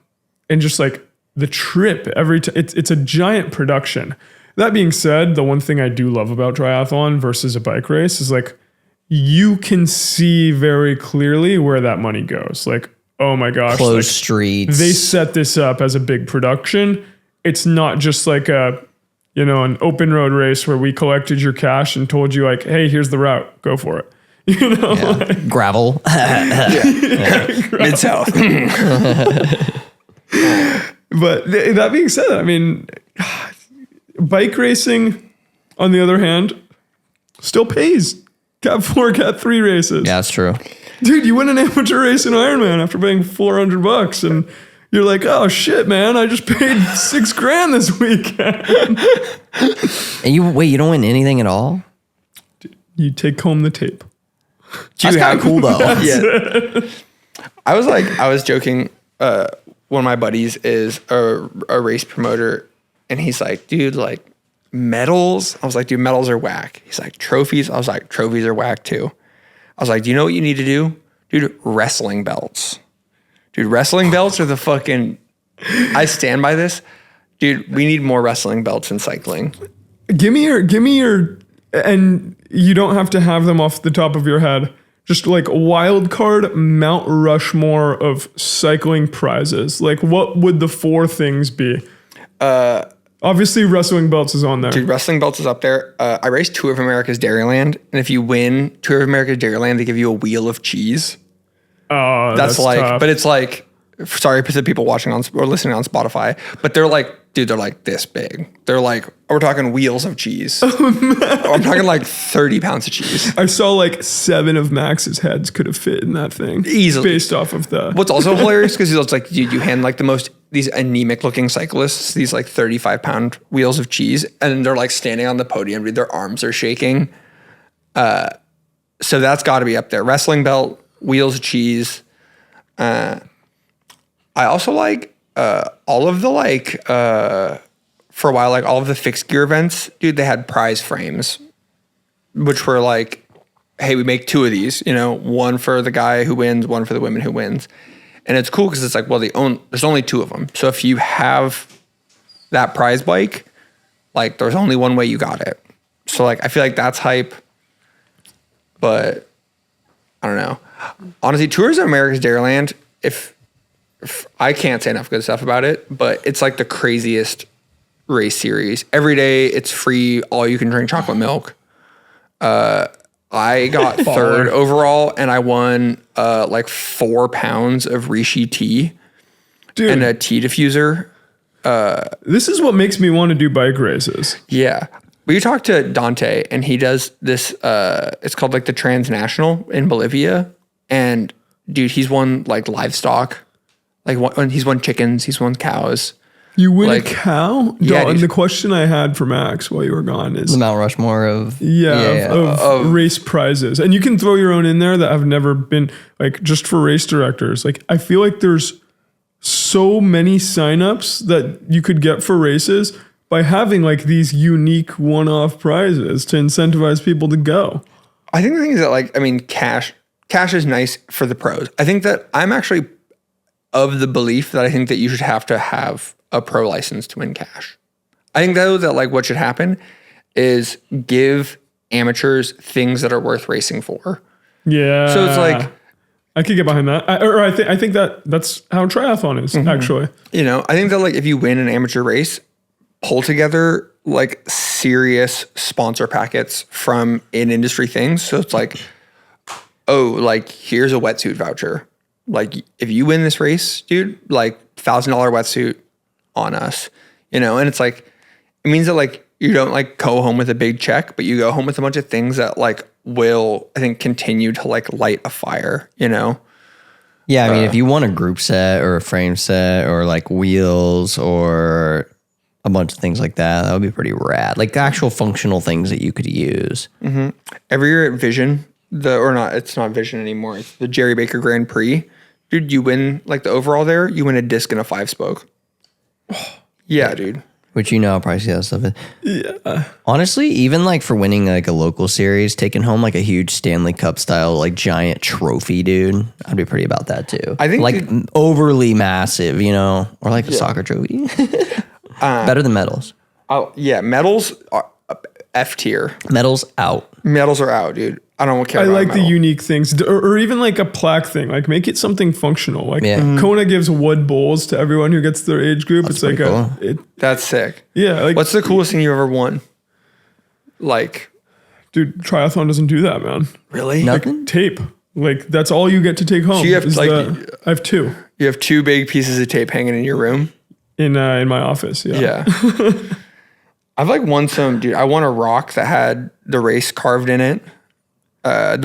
just like the trip it's a giant production. That being said, the one thing I do love about triathlon versus a bike race is like you can see very clearly where that money goes. Like, oh my gosh, Closed like, streets. they set this up as a big production. It's not just like an open road race where we collected your cash and told you like, hey, here's the route, go for it. You know, like, gravel. Mid-South. But that being said, I mean, bike racing, on the other hand, still pays. Cat 4, Cat 3 races. Yeah, that's true. Dude, you win an amateur race in Ironman after paying $400 and you're like, oh shit, man, I just paid $6,000 this weekend. And you don't win anything at all? You take home the tape. That's kind of cool though. Yeah. I was joking. One of my buddies is a race promoter, and he's like, dude, like medals. I was like, dude, medals are whack. He's like, trophies. I was like, trophies are whack too. I was like, do you know what you need to do? Dude, wrestling belts. Dude, wrestling belts are the fucking, I stand by this. Dude, we need more wrestling belts in cycling. Give me your, and you don't have to have them off the top of your head. Just like wild card Mount Rushmore of cycling prizes. Like what would the 4 things be? Obviously, wrestling belts is on there. Dude, wrestling belts is up there. I raced Tour of America's Dairyland, and if you win Tour of America's Dairyland, they give you a wheel of cheese. Oh, That's like, tough. but it's like, sorry for the people watching on or listening on Spotify, but they're like, dude, they're like this big. They're like, we're talking wheels of cheese. I'm talking like 30 pounds of cheese. I saw like 7 of Max's heads could have fit in that thing. Easily. Based off of the... What's also hilarious, because it's like, dude, you hand like these anemic looking cyclists, these like 35-pound wheels of cheese, and they're like standing on the podium, dude, their arms are shaking. So that's got to be up there. Wrestling belt, wheels of cheese. I also like all of the like for a while, like all of the fixed gear events, dude, they had prize frames, which were like, hey, we make 2 of these, you know, one for the guy who wins, one for the women who wins. And it's cool because it's like, well, there's only 2 of them. So if you have that prize bike, like there's only one way you got it. So like, I feel like that's hype, but I don't know. Honestly, Tours of America's Dairyland, if I can't say enough good stuff about it, but it's like the craziest race series. Every day it's free, all you can drink chocolate milk. I got 3rd overall, and I won like 4 pounds of Rishi tea. Dude, and a tea diffuser. This is what makes me want to do bike races. Yeah. We talked to Dante, and he does this, it's called like the Transnational in Bolivia. And dude, he's won like livestock. Like he's won chickens, he's won cows. You win like, a cow? Yeah. And the question I had for Max while you were gone is the Mount Rushmore of race prizes. And you can throw your own in there that have never been like just for race directors. Like I feel like there's so many signups that you could get for races by having like these unique one-off prizes to incentivize people to go. I think the thing is that like, I mean, cash is nice for the pros. I think that I'm actually of the belief that I think that you should have to have a pro license to win cash. I think though that like what should happen is give amateurs things that are worth racing for. Yeah. So it's like, I could get behind that. I think that's how triathlon is actually. You know, I think that like if you win an amateur race, pull together like serious sponsor packets from in-industry things. So it's like, oh, like here's a wetsuit voucher. Like if you win this race, dude, like $1,000 wetsuit on us, you know? And it's like, it means that like you don't like go home with a big check, but you go home with a bunch of things that like will, I think, continue to like light a fire, you know? Yeah, I mean, if you want a group set or a frame set or like wheels or a bunch of things like that would be pretty rad. Like actual functional things that you could use. Mm-hmm. Every year at Vision, it's not Vision anymore. It's the Jerry Baker Grand Prix. Dude, you win like the overall there, you win a disc and a 5-spoke. Yeah, dude. Which you know how pricey that stuff is. Yeah. Honestly, even like for winning like a local series, taking home like a huge Stanley Cup style like giant trophy, dude, I'd be pretty about that too. I think like overly massive, you know, or like a soccer trophy. Better than medals. Oh yeah, medals are F tier. Medals out. Medals are out, dude. I don't care. I about like a the medal. unique things, or even like a plaque thing. Like make it something functional. Like Kona gives wood bowls to everyone who gets their age group. That's it's like cool. That's sick. Yeah. Like, what's the coolest thing you ever won? Like, dude, triathlon doesn't do that, man. Really? Nothing. Tape. Like that's all you get to take home. So you have like I have 2. You have 2 big pieces of tape hanging in your room. In my office. Yeah. I've like won some, dude. I won a rock that had the race carved in it. It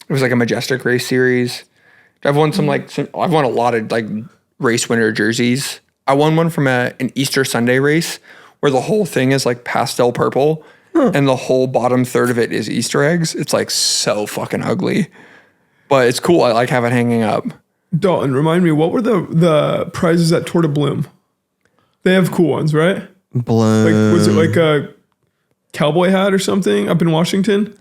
was like a Majestic race series. I've won I've won a lot of like race winner jerseys. I won one from an Easter Sunday race where the whole thing is like pastel purple and the whole bottom third of it is Easter eggs. It's like so fucking ugly, but it's cool. I like have it hanging up. Dalton, remind me, what were the prizes at Tour de Bloom? They have cool ones, right? Bloom. Like, was it like a cowboy hat or something up in Washington?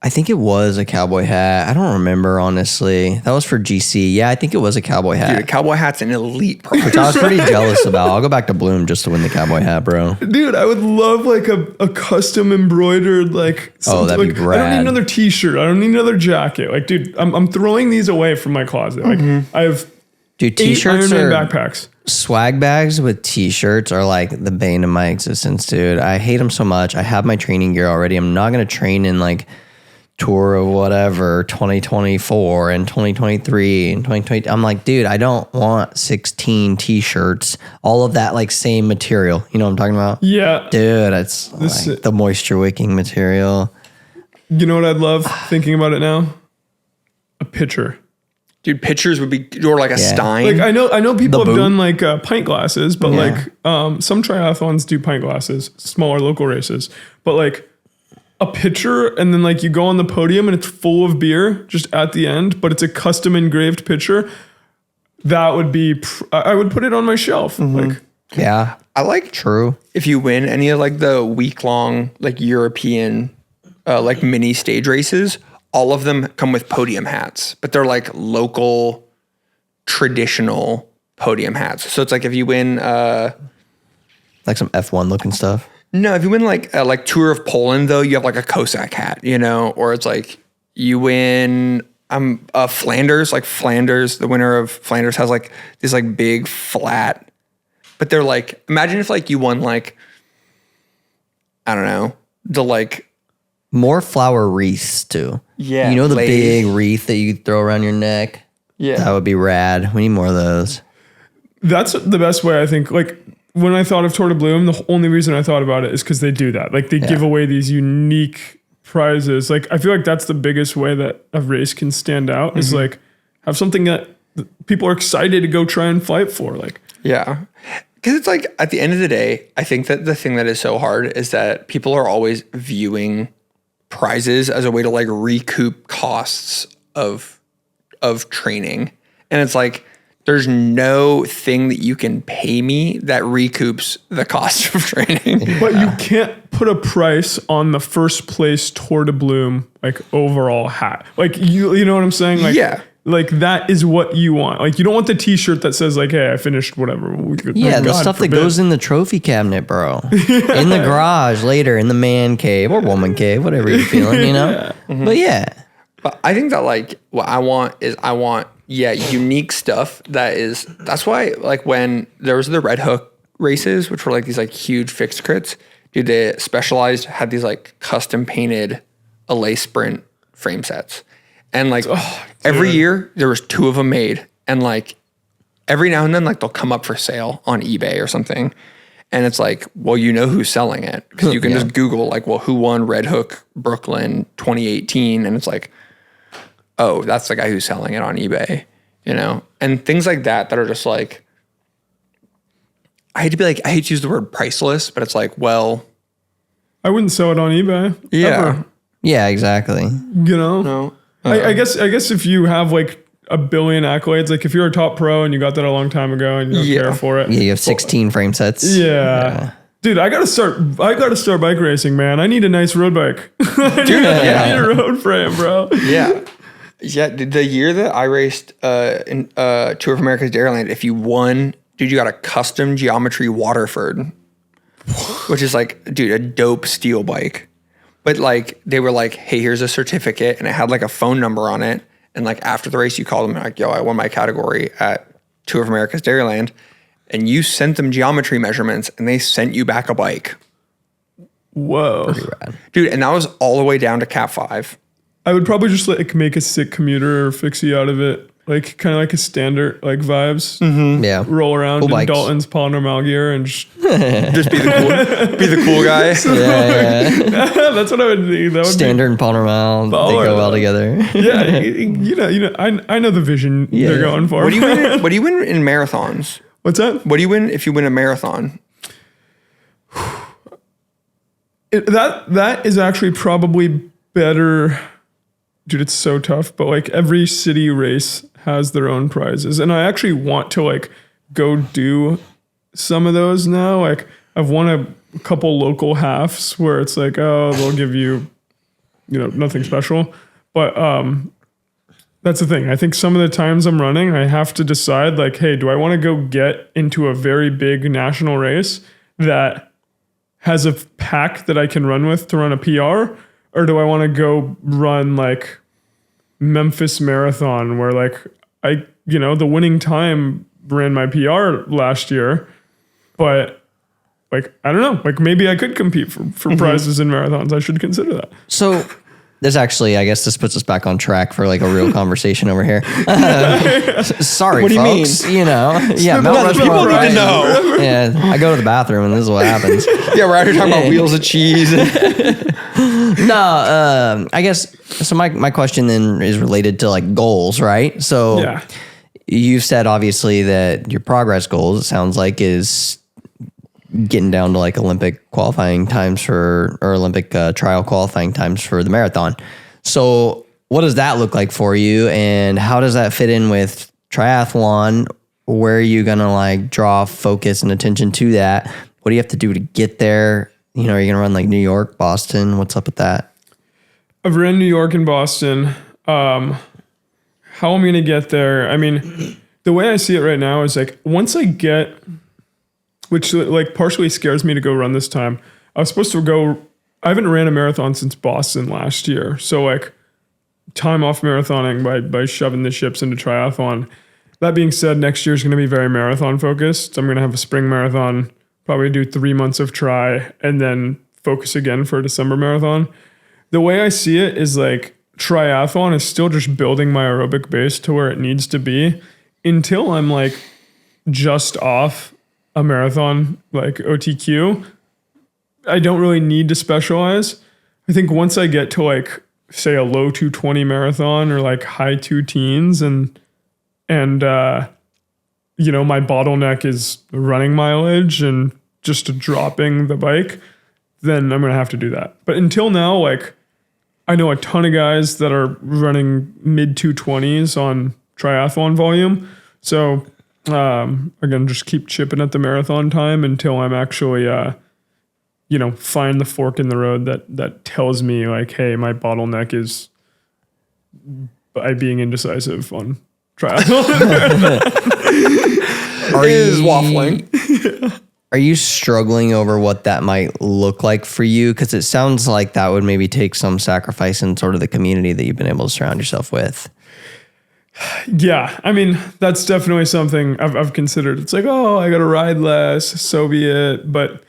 I think it was a cowboy hat. I don't remember, honestly. That was for GC. Yeah, I think it was a cowboy hat. Dude, a cowboy hat's an elite prize. Which I was pretty jealous about. I'll go back to Bloom just to win the cowboy hat, bro. Dude, I would love like a custom embroidered like something. Oh, that'd be rad. I don't need another t-shirt. I don't need another jacket. Like, dude, I'm throwing these away from my closet. Like I have Dude, 8 t-shirts Ironman are backpacks. swag bags with t-shirts are like the bane of my existence, dude. I hate them so much. I have my training gear already. I'm not going to train in like tour of whatever 2024 and 2023 and 2020. I'm like, dude, I don't want 16 t-shirts, all of that like same material. You know what I'm talking about? Yeah. Dude, it's like the moisture wicking material. You know what I'd love thinking about it now? A pitcher. Dude, pitchers would be, or like a Stein. Like I know people The have boot? done like pint glasses, but like some triathlons do pint glasses, smaller local races. But like a pitcher, and then like you go on the podium and it's full of beer just at the end, but it's a custom engraved pitcher. That would be, I would put it on my shelf. Like, Yeah. I like True. if you win any of like the week long like European like mini stage races, all of them come with podium hats, but they're like local traditional podium hats. So it's like if you win Like some F1 looking stuff. no, if you win like Tour of Poland though, you have like a Cossack hat, you know, or it's like you win Flanders, the winner of Flanders has like these like big flat, but they're like, imagine if like you won like, I don't know, the like More flower wreaths too. Yeah, You know the ladies. big wreath that you throw around your neck? yeah. That would be rad. We need more of those. that's the best way, I think. Like when I thought of Tour de Bloom, the only reason I thought about it is because they do that. Like they give away these unique prizes. Like I feel like that's the biggest way that a race can stand out is like have something that people are excited to go try and fight for. Like, Yeah. Because it's like at the end of the day, I think that the thing that is so hard is that people are always viewing prizes as a way to like recoup costs of training. And it's like there's no thing that you can pay me that recoups the cost of training. but you can't put a price on the first place Tour de Bloom like overall hat. Like you know what I'm saying? Like, Yeah. Like that is what you want. Like you don't want the T-shirt that says like, "Hey, I finished whatever." Yeah, the God stuff that forbid. goes in the trophy cabinet, bro. In the garage later, in the man cave or woman cave, whatever you're feeling, you know? But yeah. But I think that like what I want is unique stuff that's why like when there was the Red Hook races, which were like these like huge fixed crits, dude, they Specialized had these like custom painted Allay Sprint frame sets. And like every year there was 2 of them made, and like every now and then like they'll come up for sale on eBay or something. And it's like, well, you know who's selling it because you can just Google like, well, who won Red Hook Brooklyn 2018, and it's like, oh, that's the guy who's selling it on eBay, you know? And things like that are just like, I hate to use the word priceless, but it's like, well, I wouldn't sell it on eBay. Yeah. Ever, Yeah, exactly. you know. no. I guess if you have like a billion accolades, like if you're a top pro and you got that a long time ago and you don't care for it. Yeah, you have 16 frame sets. Yeah. Dude, I gotta start bike racing, man. I need a nice road bike. I need a road frame, bro. Yeah. Yeah. The year that I raced in Tour of America's Dairyland, if you won, dude, you got a custom geometry Waterford, which is like, dude, a dope steel bike. But like they were like, hey, here's a certificate, and it had like a phone number on it. And like after the race, you called them and like, yo, I won my category at Tour of America's Dairyland. And you sent them geometry measurements, and they sent you back a bike. Whoa. Dude, and that was all the way down to Cat 5. I would probably just like make a sick commuter or fixie out of it. Like kind of like a standard like vibes. Yeah. Roll around in bikes. Dalton's polynormal gear and just Just be the cool guy. Yeah. that's what I would do. That would Standard and Palmer Mount, they go well together. be, yeah, you know, I know the vision they're going for. What do you win in marathons? What's that? What do you win if you win a marathon? That is actually probably better. Dude, it's so tough, but like every city race has their own prizes. And I actually want to like go do some of those now. Like I've won a couple local halves where it's like, oh, they'll give you, you know, nothing special. But that's the thing. I think some of the times I'm running, I have to decide like, hey, do I want to go get into a very big national race that has a pack that I can run with to run a PR? Or do I want to go run like Memphis Marathon where like I the winning time ran my PR last year, but like, I don't know, like maybe I could compete for prizes in marathons. I should consider that. So there's actually, I guess this puts us back on track for like a real conversation over here. Sorry, What do you folks. mean? Yeah, Mount People Rushmore, need right? to know. Yeah, I go to the bathroom and this is what happens. Yeah, we're out here talking about wheels of cheese. No, I guess, so my question then is related to like goals, right? So Yeah. you've said obviously that your progress goals, it sounds like, is getting down to like Olympic qualifying times or Olympic trial qualifying times for the marathon. So what does that look like for you, and how does that fit in with triathlon? Where are you going to like draw focus and attention to that? What do you have to do to get there? Are you going to run like New York, Boston? What's up with that? I've ran New York and Boston. How I'm going to get there, I mean, the way I see it right now is like, once I get, which like partially scares me to go run this time. I was supposed to go, I haven't ran a marathon since Boston last year. So like time off marathoning by shoving the ships into triathlon. That being said, next year is going to be very marathon focused. I'm going to have a spring marathon, probably do 3 months of tri, and then focus again for a December marathon. The way I see it is like triathlon is still just building my aerobic base to where it needs to be until I'm like just off a marathon, like OTQ. I don't really need to specialize. I think once I get to like, say, a low 220 marathon or like high 2 teens and my bottleneck is running mileage and just dropping the bike, then I'm going to have to do that. But until now, like, I know a ton of guys that are running mid 220s on triathlon volume. So, again, just keep chipping at the marathon time until I'm actually, find the fork in the road that tells me like, hey, my bottleneck is by being indecisive on triathlon. Is waffling. Are you struggling over what that might look like for you? Because it sounds like that would maybe take some sacrifice in sort of the community that you've been able to surround yourself with. Yeah, I mean, that's definitely something I've considered. It's like, oh, I got to ride less, so be it. But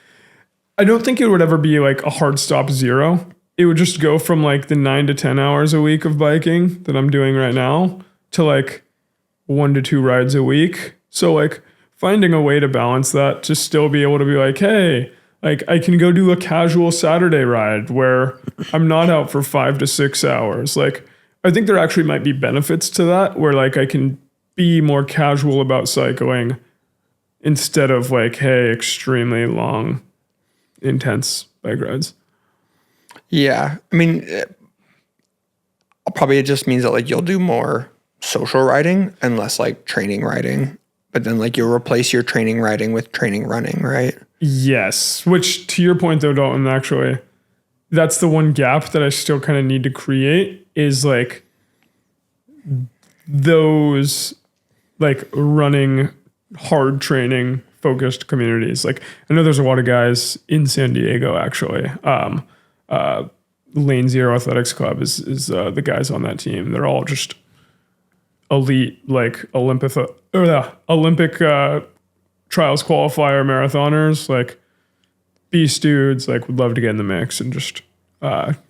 I don't think it would ever be like a hard stop zero. It would just go from like the 9 to 10 hours a week of biking that I'm doing right now to like 1 to 2 rides a week. So like finding a way to balance that to still be able to be like, hey, like I can go do a casual Saturday ride where I'm not out for 5 to 6 hours. Like, I think there actually might be benefits to that where like I can be more casual about cycling instead of like, hey, extremely long, intense bike rides. Yeah. I mean, probably it just means that like you'll do more social riding and less like training riding. But then like you'll replace your training riding with training running, right? Yes. Which to your point though, Dalton, actually, that's the one gap that I still kind of need to create is like those like running hard training focused communities. Like I know there's a lot of guys in San Diego actually. Lane Zero Athletics Club is the guys on that team. They're all just elite, like Olympic trials qualifier marathoners, like beast dudes. Like would love to get in the mix and just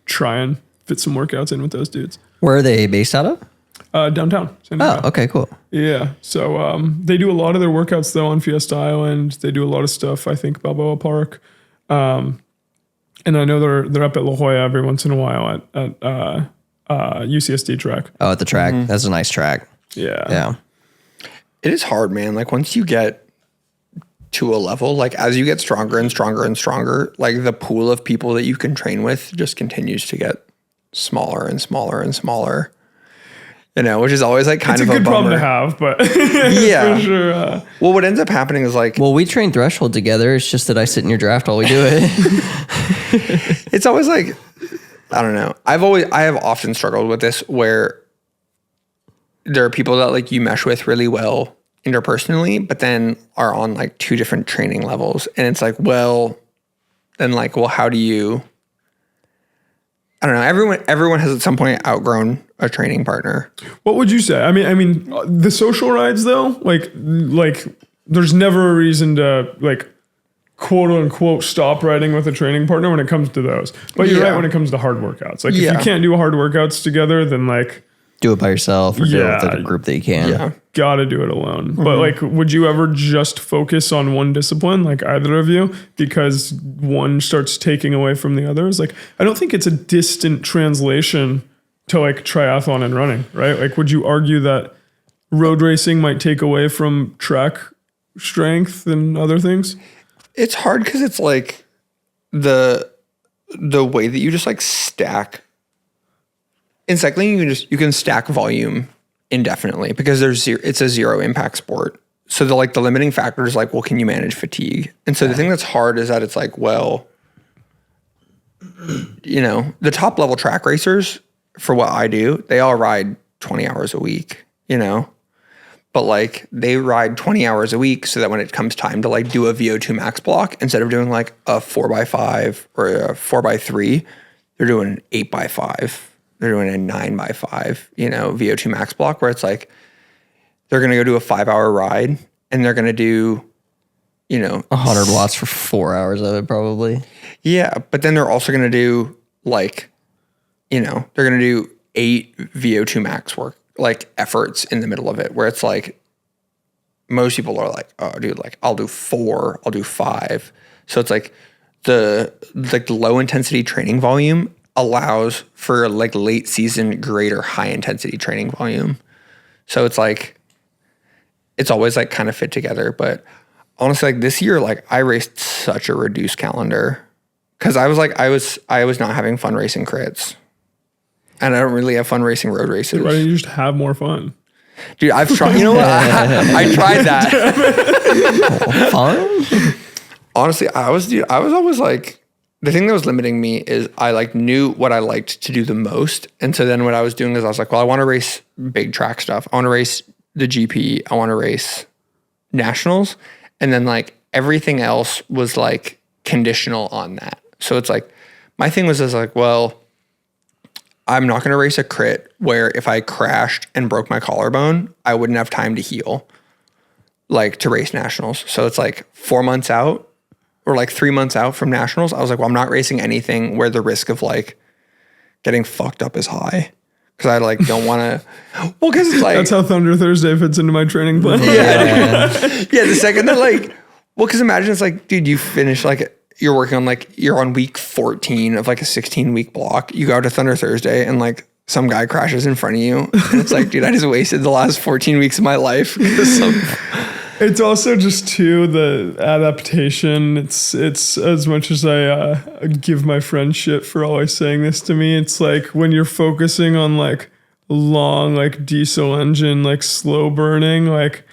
try and fit some workouts in with those dudes. Where are they based out of? Downtown San Diego. Oh, okay, cool. Yeah. So they do a lot of their workouts though on Fiesta Island. They do a lot of stuff, I think, Balboa Park. And I know they're up at La Jolla every once in a while at UCSD track. Oh, at the track. Mm-hmm. That's a nice track. Yeah. Yeah. It is hard, man. Like once you get to a level, like as you get stronger and stronger and stronger, like the pool of people that you can train with just continues to get smaller and smaller and smaller. You know, which is always like kind of a good bummer. problem to have, but yeah, for sure. Well, what ends up happening is like, well, we train Threshold together. It's just that I sit in your draft while we do it. it's always like, I don't know. I have often struggled with this where there are people that like you mesh with really well interpersonally, but then are on like 2 different training levels. And it's like, well, then like, well, how do you I don't know. Everyone has at some point outgrown a training partner. What would you say? I mean, the social rides though, like there's never a reason to like quote unquote stop riding with a training partner when it comes to those. But you're right when it comes to hard workouts. Like if you can't do hard workouts together, then like do it by yourself or do it with a group that you can. Yeah. Gotta do it alone. But like, would you ever just focus on one discipline, like either of you, because one starts taking away from the others? Like, I don't think it's a distant translation to like triathlon and running, right? Like, would you argue that road racing might take away from track strength and other things? It's hard because it's like the way that you just like stack. In cycling, you can stack volume indefinitely because it's a zero impact sport. So the limiting factor is like, well, can you manage fatigue? And so the thing that's hard is that it's like, well, the top level track racers for what I do, they all ride 20 hours a week, but like they ride 20 hours a week so that when it comes time to like do a VO2 max block, instead of doing like a 4x5 or a 4x3, they're doing an 8x5. They're doing a 9x5, VO2 max block where it's like they're going to go do a 5-hour ride and they're going to do, 100 watts for 4 hours of it probably. Yeah. But then they're also going to do like, they're going to do 8 VO2 max work, like efforts in the middle of it where it's like most people are like, oh dude, like I'll do 4, I'll do 5. So it's like the low intensity training volume allows for like late season greater high intensity training volume. So it's like it's always like kind of fit together. But honestly, like this year, like I raced such a reduced calendar because I was not having fun racing crits, and I don't really have fun racing road races. Why don't you just have more fun? Dude, I've tried. You know what? I tried that. Fun? Honestly, I was always like. The thing that was limiting me is I like knew what I liked to do the most. And so then what I was doing is I was like, well, I want to race big track stuff. I want to race the GP. I want to race nationals. And then like everything else was like conditional on that. So it's like, my thing was like, well, I'm not going to race a crit where if I crashed and broke my collarbone, I wouldn't have time to heal like to race nationals. So it's like 4 months out. Or like 3 months out from nationals, I was like, well, I'm not racing anything where the risk of like getting fucked up is high. Cause I like don't want to, well, cause it's like, that's how Thunder Thursday fits into my training plan. Yeah. The second that like, well, cause imagine it's like, dude, you finish like, you're working on like, you're on week 14 of like a 16-week block. You go out to Thunder Thursday and like some guy crashes in front of you. And it's like, dude, I just wasted the last 14 weeks of my life. It's also just too the adaptation. It's as much as I give my friend shit for always saying this to me. It's like when you're focusing on like long like diesel engine like slow burning like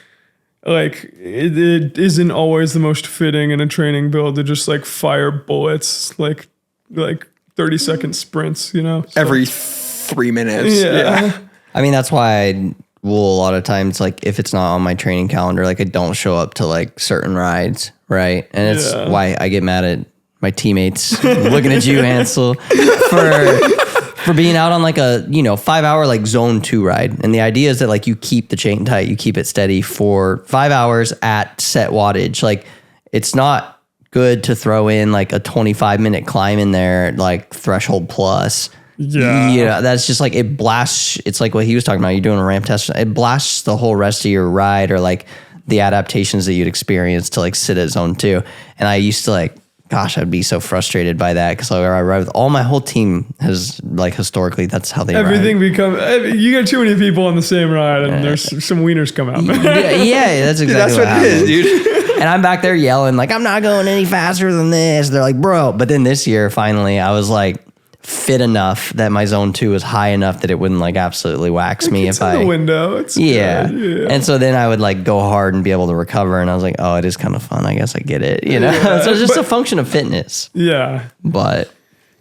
it isn't always the most fitting in a training build to just like fire bullets like 30-second sprints. So. Every 3 minutes. Yeah. I mean that's why I will a lot of times like if it's not on my training calendar like I don't show up to like certain rides, right? And it's why I get mad at my teammates looking at you, Hansel, for being out on like a 5-hour like zone 2 ride. And the idea is that like you keep the chain tight, you keep it steady for 5 hours at set wattage. Like it's not good to throw in like a 25-minute climb in there like threshold plus. Yeah, that's just like it blasts. It's like what he was talking about. You're doing a ramp test. It blasts the whole rest of your ride or like the adaptations that you'd experience to like sit at zone 2. And I used to like, gosh, I'd be so frustrated by that because I ride with all my whole team has like historically that's how they everything ride. You get too many people on the same ride and there's some wieners come out. Yeah, that's exactly that's what it is, dude. And I'm back there yelling like I'm not going any faster than this. They're like, bro. But then this year, finally, I was like. Fit enough that my zone 2 was high enough that it wouldn't like absolutely wax me if I. The window. It's yeah. Good. Yeah. And so then I would like go hard and be able to recover. And I was like, oh, it is kind of fun. I guess I get it. Yeah. So it's just a function of fitness. Yeah. But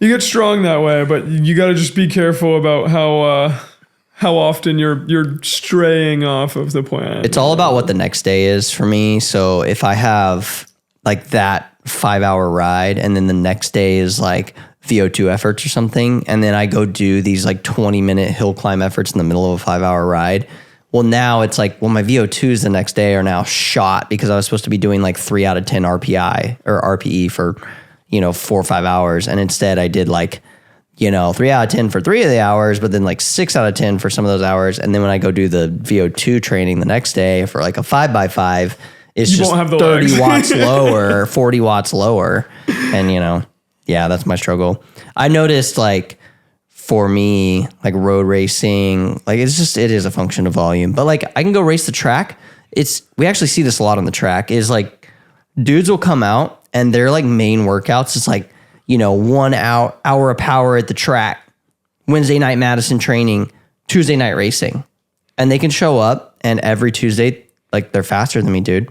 you get strong that way, but you got to just be careful about how often you're straying off of the plan. It's all about what the next day is for me. So if I have like that 5-hour ride and then the next day is like VO2 efforts or something, and then I go do these like 20-minute hill climb efforts in the middle of a 5-hour ride. Well, now it's like, well, my VO2s the next day are now shot because I was supposed to be doing like 3 out of 10 RPI or RPE for, 4 or 5 hours. And instead I did like, 3 out of 10 for 3 of the hours, but then like 6 out of 10 for some of those hours. And then when I go do the VO2 training the next day for like a 5x5, it's You just won't have the 30 legs. watts lower, 40 watts lower. And, yeah, that's my struggle. I noticed like for me, like road racing, like it is a function of volume, but like I can go race the track. We actually see this a lot on the track is like dudes will come out and their like main workouts is like, 1 hour of power at the track, Wednesday night Madison training, Tuesday night racing. And they can show up and every Tuesday, like they're faster than me, dude.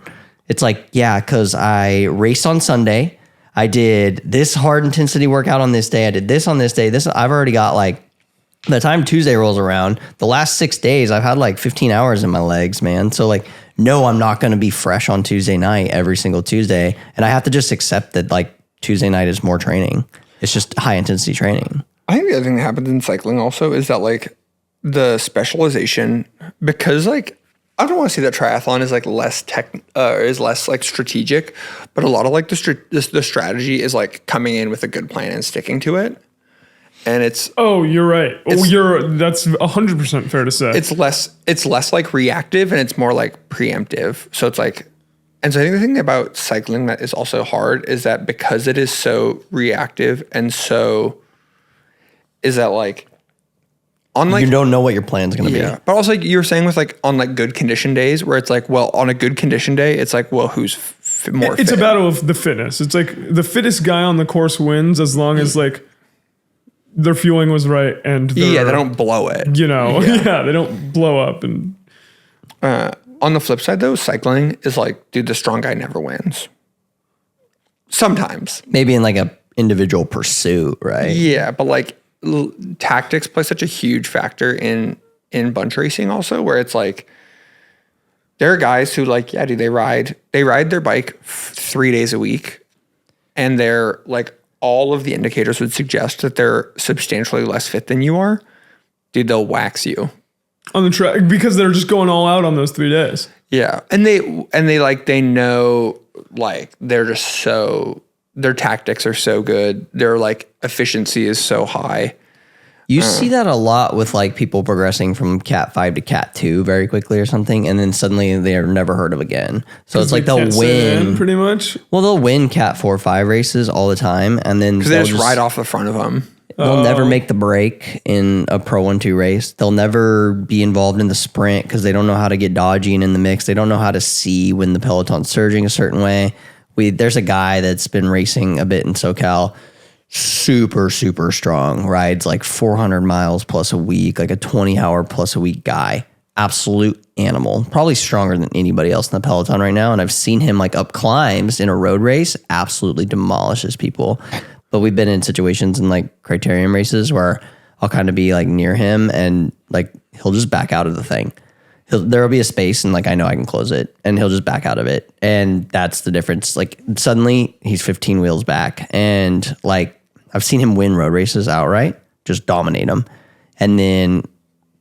It's like, yeah, cause I raced on Sunday. I did this hard intensity workout on this day. I did this on this day. I've already got like, by the time Tuesday rolls around, the last 6 days, I've had like 15 hours in my legs, man. So like, no, I'm not going to be fresh on Tuesday night every single Tuesday. And I have to just accept that like Tuesday night is more training. It's just high intensity training. I think the other thing that happens in cycling also is that like the specialization, because like, I don't want to say that triathlon is like less like strategic, but a lot of like the strategy is like coming in with a good plan and sticking to it. And it's you're right. That's 100% fair to say. It's less like reactive and it's more like preemptive. So it's like, and so I think the thing about cycling that is also hard is that because it is so reactive and so is that like on like you don't know what your plan's going to be. But also like you were saying with like on like good condition days where it's like, well, on a good condition day, it's like, well, who's more fit? It's a battle of the fitness. It's like the fittest guy on the course wins as long as like their fueling was right and they don't blow it. they don't blow up. And on the flip side though, cycling is like, dude, the strong guy never wins. Sometimes. Maybe in like a individual pursuit, right? Yeah, but like tactics play such a huge factor in bunch racing also, where it's like there are guys who like, yeah, dude, they ride their bike 3 days a week and they're like all of the indicators would suggest that they're substantially less fit than you are. Dude, they'll wax you on the track because they're just going all out on those 3 days. Yeah. And they like, they know like they're just so, their tactics are so good. Their like efficiency is so high. You see that a lot with like people progressing from Cat 5 to Cat 2 very quickly or something, and then suddenly they are never heard of again. So it's like they'll win pretty much. Well, they'll win Cat 4 or 5 races all the time, and then because they just ride off the front of them. They'll never make the break in a Pro 1-2 race. They'll never be involved in the sprint because they don't know how to get dodgy and in the mix. They don't know how to see when the peloton's surging a certain way. There's a guy that's been racing a bit in SoCal, super, super strong, rides like 400 miles plus a week, like a 20-hour plus a week guy. Absolute animal, probably stronger than anybody else in the peloton right now. And I've seen him like up climbs in a road race, absolutely demolishes people. But we've been in situations in like criterium races where I'll kind of be like near him and like he'll just back out of the thing. There'll be a space and like I know I can close it and he'll just back out of it. And that's the difference. Like suddenly he's 15 wheels back and like I've seen him win road races outright, just dominate them. And then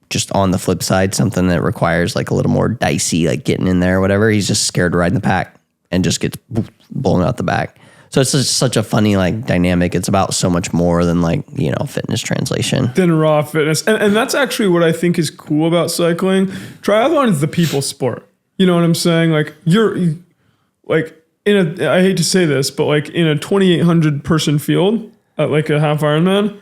just on the flip side, something that requires like a little more dicey, like getting in there or whatever, he's just scared to ride in the pack and just gets blown out the back. So it's just such a funny like dynamic. It's about so much more than like, fitness translation. Than raw fitness. And that's actually what I think is cool about cycling. Triathlon is the people sport. You know what I'm saying? Like you're like I hate to say this, but like in a 2,800 person field at like a half Ironman,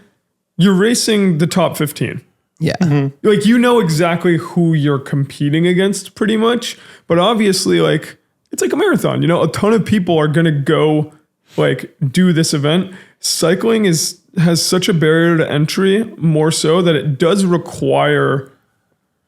you're racing the top 15. Yeah. Mm-hmm. Like, exactly who you're competing against pretty much. But obviously like, it's like a marathon, a ton of people are going to go like do this event. Cycling has such a barrier to entry, more so that it does require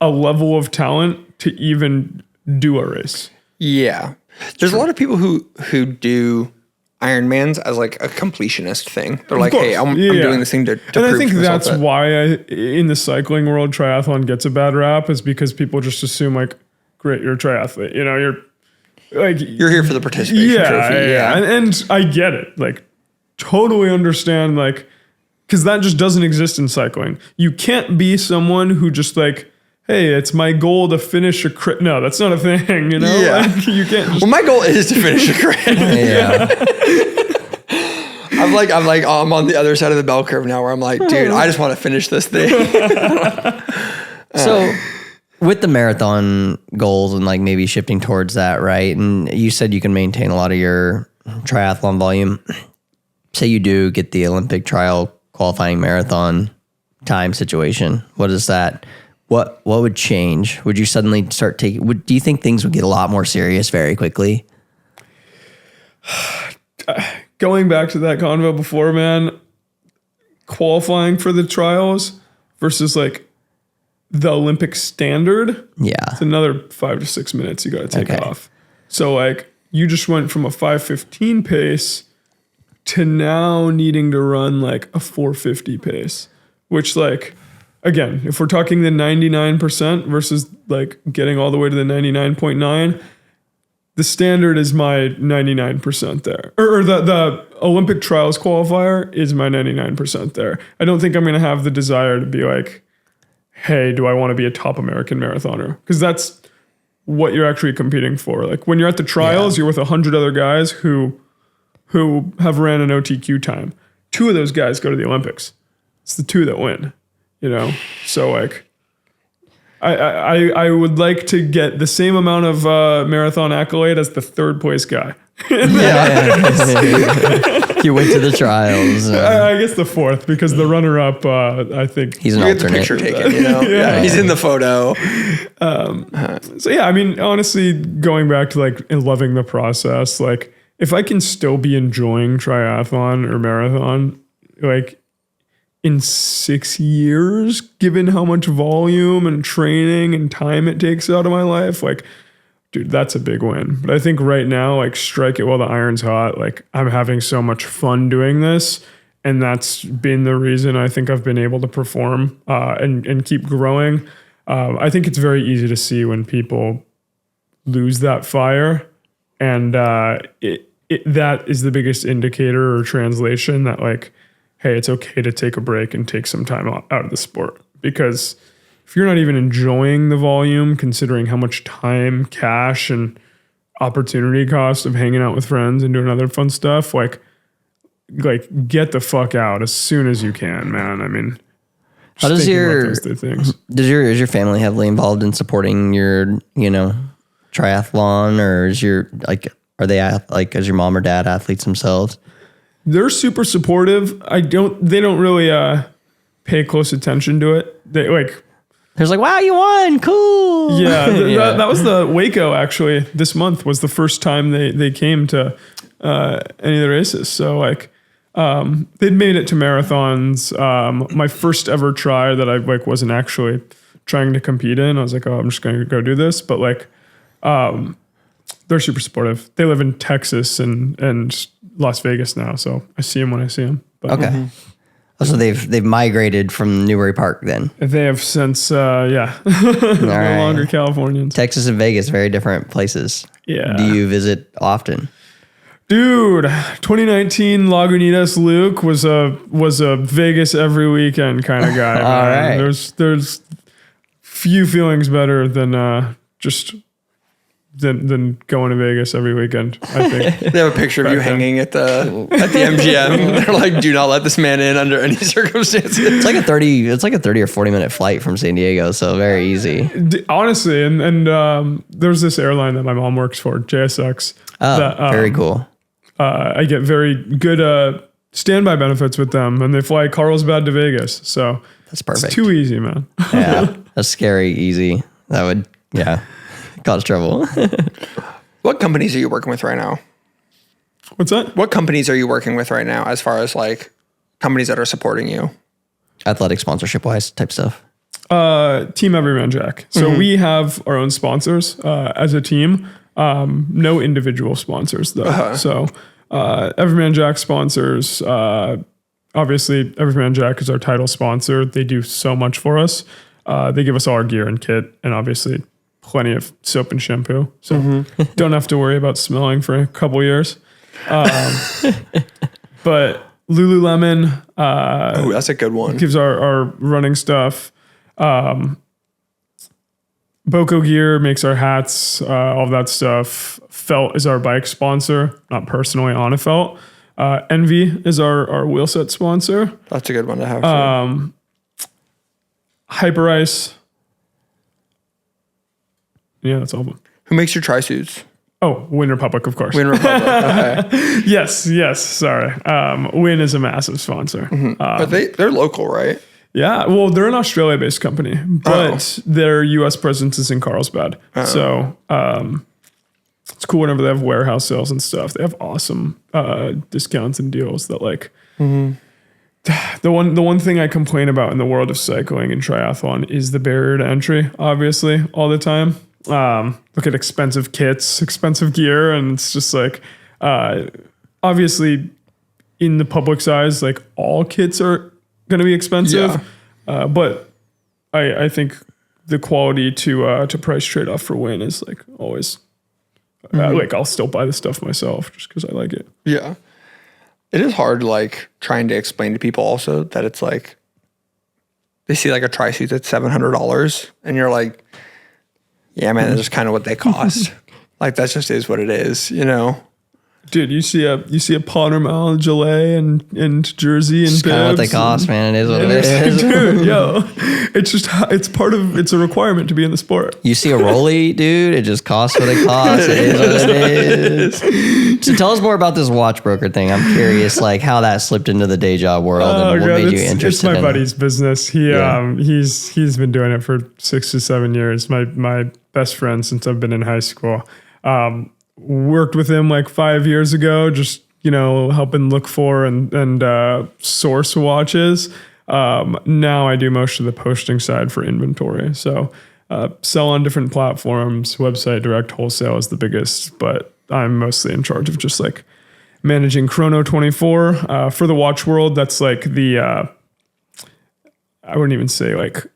a level of talent to even do a race. Yeah. There's a lot of people who do Ironmans as like a completionist thing. They're like, hey, I'm doing this thing to and prove I think that's that. why in the cycling world, triathlon gets a bad rap is because people just assume like, great, you're a triathlete. You're like you're here for the participation trophy. Yeah. And I get it. Like totally understand like because that just doesn't exist in cycling. You can't be someone who just like, hey, it's my goal to finish a crit. No, that's not a thing, you know? Yeah. Like, you can't just... Well, my goal is to finish a crit. Yeah. I'm on the other side of the bell curve now where I'm like, dude, I just want to finish this thing. So with the marathon goals and like maybe shifting towards that, right? And you said you can maintain a lot of your triathlon volume. Say you do get the Olympic trial qualifying marathon time situation. What is that? What would change? Would you suddenly start taking, do you think things would get a lot more serious very quickly? Going back to that convo before, man, qualifying for the trials versus like the Olympic standard. Yeah. It's another 5 to 6 minutes you got to take Okay. off. So like you just went from a 5:15 pace to now needing to run like a 4:50 pace, which like, again, if we're talking the 99% versus like getting all the way to the 99.9, the standard is my 99% there. Or the Olympic trials qualifier is my 99% there. I don't think I'm going to have the desire to be like, hey, do I want to be a top American marathoner? Because that's what you're actually competing for. Like when you're at the trials, you're with 100 other guys who have ran an OTQ time. 2 of those guys go to the Olympics. It's the 2 that win, you know? So like, I would like to get the same amount of marathon accolade as the 3rd place guy. Yeah. You went to the trials. I guess the 4th, because the runner-up, I think... He's an You get the alternate. picture taken, you know? Yeah. He's in the photo. So yeah, I mean, honestly, going back to like loving the process, like if I can still be enjoying triathlon or marathon, like in 6 years, given how much volume and training and time it takes out of my life, like, dude, that's a big win. But I think right now, like, strike it while the iron's hot. Like, I'm having so much fun doing this. And that's been the reason I think I've been able to perform and keep growing. I think it's very easy to see when people lose that fire. And that is the biggest indicator or translation that, like, hey, it's okay to take a break and take some time out of the sport. Because if you're not even enjoying the volume, considering how much time, cash, and opportunity cost of hanging out with friends and doing other fun stuff, like get the fuck out as soon as you can, man. I mean, How does those 2 things. is your family heavily involved in supporting your, triathlon, or is are they is your mom or dad athletes themselves? They're super supportive. They don't really pay close attention to it. They like, There's like, wow, you won, cool. yeah, that was the Waco actually. This month was the first time they came to any of the races. So like, they'd made it to marathons. My first ever try that I like wasn't actually trying to compete in. I was like, oh, I'm just going to go do this. But like, they're super supportive. They live in Texas and Las Vegas now, so I see them when I see them. But Okay. So they've migrated from Newbury Park then. they have since, no right. longer Californians. Texas and Vegas, very different places. Yeah. Do you visit often? Dude, 2019 Lagunitas Luke was a Vegas every weekend kind of guy. All man. right. There's few feelings better than than going to Vegas every weekend, I think. They have a picture of you hanging at the MGM. They're like, do not let this man in under any circumstances. It's like a 30 or 40 minute flight from San Diego, so very easy. Honestly, and there's this airline that my mom works for, JSX. Oh, that, very cool. I get very good standby benefits with them, and they fly Carlsbad to Vegas. So That's perfect. it's too easy, man. Yeah, that's scary easy. That would, cause trouble. What companies are you working with right now? What's that? What companies are you working with right now as far as like companies that are supporting you? Athletic sponsorship wise type stuff. Team Everyman Jack. So we have our own sponsors as a team. No individual sponsors though. So Everyman Jack sponsors. Obviously, Everyman Jack is our title sponsor. They do so much for us. They give us all our gear and kit, and obviously plenty of soap and shampoo. So don't have to worry about smelling for a couple years. But Lululemon. Oh, that's a good one. Gives our running stuff. Boco Gear makes our hats, all of that stuff. Felt is our bike sponsor, not personally on a Felt. Envy is our wheel set sponsor. That's a good one to have. Hyper Ice. Yeah, that's all of them. Who makes your tri-suits? Oh, Win Republic, of course. Win Republic. Okay. Yes. Sorry. Win is a massive sponsor. But they're local, right? Yeah. Well, they're an Australia-based company, but their U.S. presence is in Carlsbad. So it's cool whenever they have warehouse sales and stuff. They have awesome discounts and deals that like. The one thing I complain about in the world of cycling and triathlon is the barrier to entry, obviously, all the time. Look at expensive kits, expensive gear, and it's just like, obviously, in the public's eyes, like all kits are going to be expensive. Yeah. But I think the quality to price trade off for Win is like always, like I'll still buy the stuff myself just because I like it. Yeah. It is hard, like trying to explain to people also that it's like they see like a tri-suit that's $700, and you're like, yeah, man, that's just kind of what they cost. Like that just is what it is, you know. Dude, you see a Potter Mall, Gillet, and Jersey, and It's kind of what they cost, man. It is what it is. Dude, yo, it's a requirement to be in the sport. You see a Rolly, dude, it just costs what it costs. It is what it is. So tell us more about this watch broker thing. I'm curious, like how that slipped into the day job world and what made you interested it's my in buddy's business. He's been doing it for 6 to 7 years. My best friend since I've been in high school. Worked with him like 5 years ago, just, helping look for and source watches. Now I do most of the posting side for inventory. So sell on different platforms, website, direct wholesale is the biggest, but I'm mostly in charge of just like managing Chrono 24. For the watch world, that's like the, I wouldn't even say like,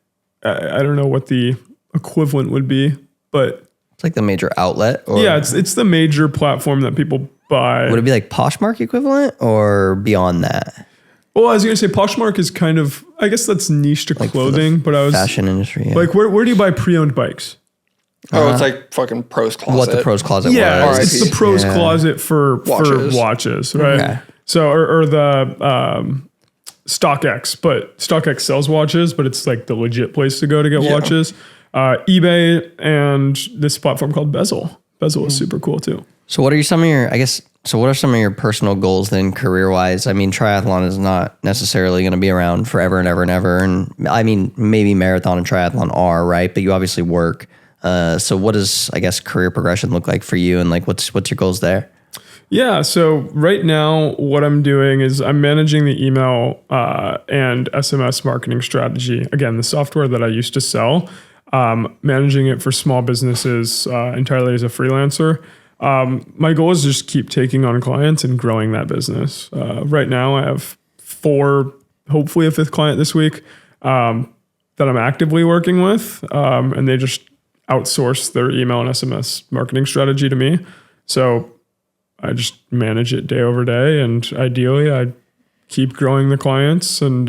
I don't know what the equivalent would be, but It's like the major outlet? Or yeah, it's the major platform that people buy. would it be like Poshmark equivalent or beyond that? Well, I was going to say Poshmark is kind of, I guess that's niche to clothing, but I was fashion industry. Yeah. like, where do you buy pre-owned bikes? Oh, it's like fucking Pros Closet. What the pros closet Yeah, was. it's the pros closet for Watches. watches, right? Okay. So, or the StockX, but StockX sells watches, but it's like the legit place to go to get watches. eBay and this platform called Bezel. Bezel is super cool too. So what are some of your personal goals then career wise? I mean, triathlon is not necessarily going to be around forever and ever and ever. And I mean, maybe marathon and triathlon are, right? But you obviously work. So what does, I guess, career progression look like for you? And like, what's your goals there? Yeah. So right now what I'm doing is I'm managing the email, and SMS marketing strategy. Again, the software that I used to sell. Managing it for small businesses entirely as a freelancer. My goal is just keep taking on clients and growing that business. Right now I have 4, hopefully a 5th client this week that I'm actively working with. And they just outsource their email and SMS marketing strategy to me. So I just manage it day over day. And ideally I keep growing the clients and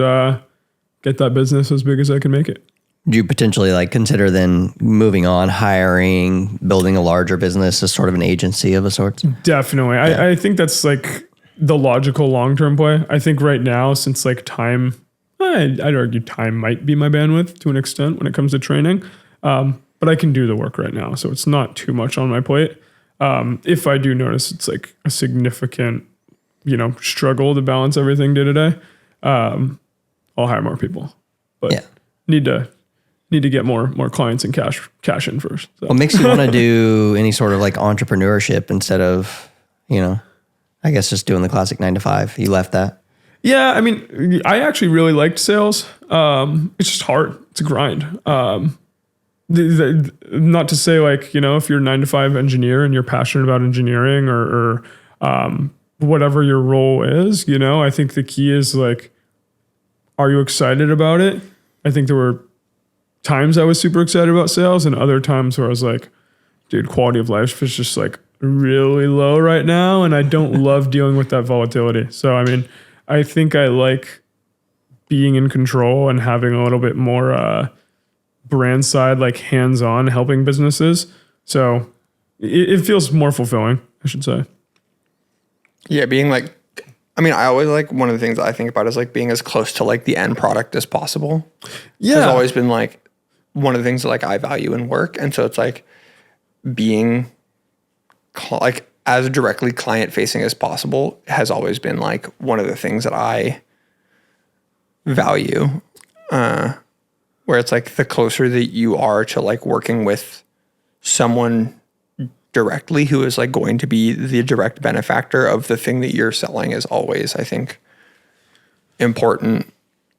get that business as big as I can make it. Do you potentially like consider then moving on, hiring, building a larger business as sort of an agency of a sort? Definitely. Yeah. I think that's like the logical long-term play. I think right now, since like time, I'd argue time might be my bandwidth to an extent when it comes to training. But I can do the work right now. So it's not too much on my plate. If I do notice it's like a significant, struggle to balance everything day to day, I'll hire more people. But need to get more clients and cash in first. So. What makes you want to do any sort of like entrepreneurship instead of, I guess just doing the classic 9 to 5? You left that? Yeah. I mean, I actually really liked sales. It's just hard. It's a grind. Not to say like, if you're a 9 to 5 engineer and you're passionate about engineering or whatever your role is, I think the key is like, are you excited about it? I think there were times I was super excited about sales and other times where I was like, dude, quality of life is just like really low right now. And I don't love dealing with that volatility. So, I mean, I think I like being in control and having a little bit more brand side, like hands-on helping businesses. So it feels more fulfilling, I should say. Yeah, being like, I mean, I always like, one of the things I think about is like being as close to like the end product as possible. Yeah. Has always been like one of the things that like I value in work. And so it's like being like as directly client facing as possible has always been like one of the things that I value. Where it's like the closer that you are to like working with someone directly who is like going to be the direct benefactor of the thing that you're selling is always, I think, important.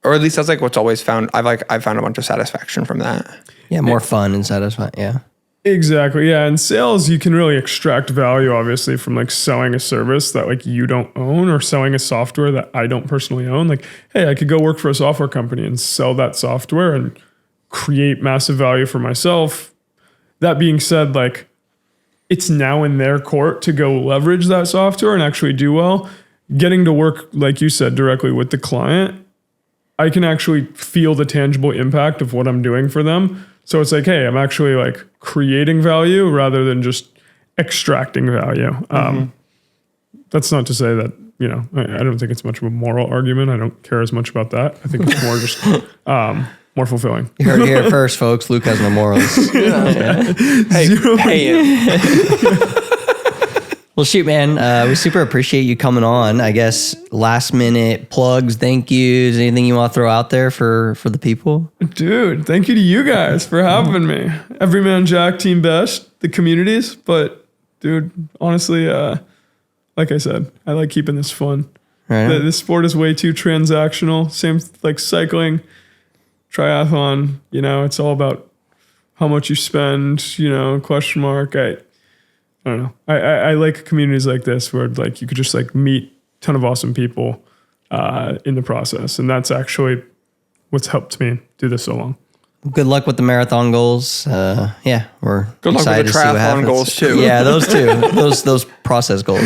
Or at least that's like what's always found. I've found a bunch of satisfaction from that. Yeah, more fun and satisfying. Yeah. Exactly. Yeah. In sales, you can really extract value, obviously, from like selling a service that like you don't own or selling a software that I don't personally own. Like, hey, I could go work for a software company and sell that software and create massive value for myself. That being said, like, it's now in their court to go leverage that software and actually do well. Getting to work, like you said, directly with the client, I can actually feel the tangible impact of what I'm doing for them. So it's like, hey, I'm actually like creating value rather than just extracting value. That's not to say that, you know, I don't think it's much of a moral argument. I don't care as much about that. I think it's more just more fulfilling. You heard it here first, folks. Luke has no morals. Hey, Well, shoot, man. We super appreciate you coming on. I guess last minute plugs, thank yous, anything you want to throw out there for the people? Dude, thank you to you guys for having me. Everyman Jack, Team Best, the communities. But, dude, honestly, like I said, I like keeping this fun. Right. This sport is way too transactional. Same like cycling, triathlon. You know, it's all about how much you spend. You know, question mark. I don't know. I like communities like this where like you could just like meet a ton of awesome people in the process, and that's actually what's helped me do this so long. Good luck with the marathon goals. Yeah, we're good luck excited with to the see what triathlon happens. goals too. Yeah, those two. those process goals.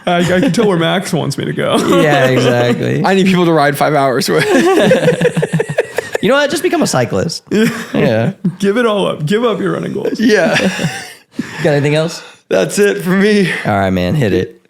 I can tell where Max wants me to go. Yeah, exactly. I need people to ride 5 hours with. You know what? Just become a cyclist. Yeah. Give it all up. Give up your running goals. Yeah. Got anything else? That's it for me. All right, man. Hit it.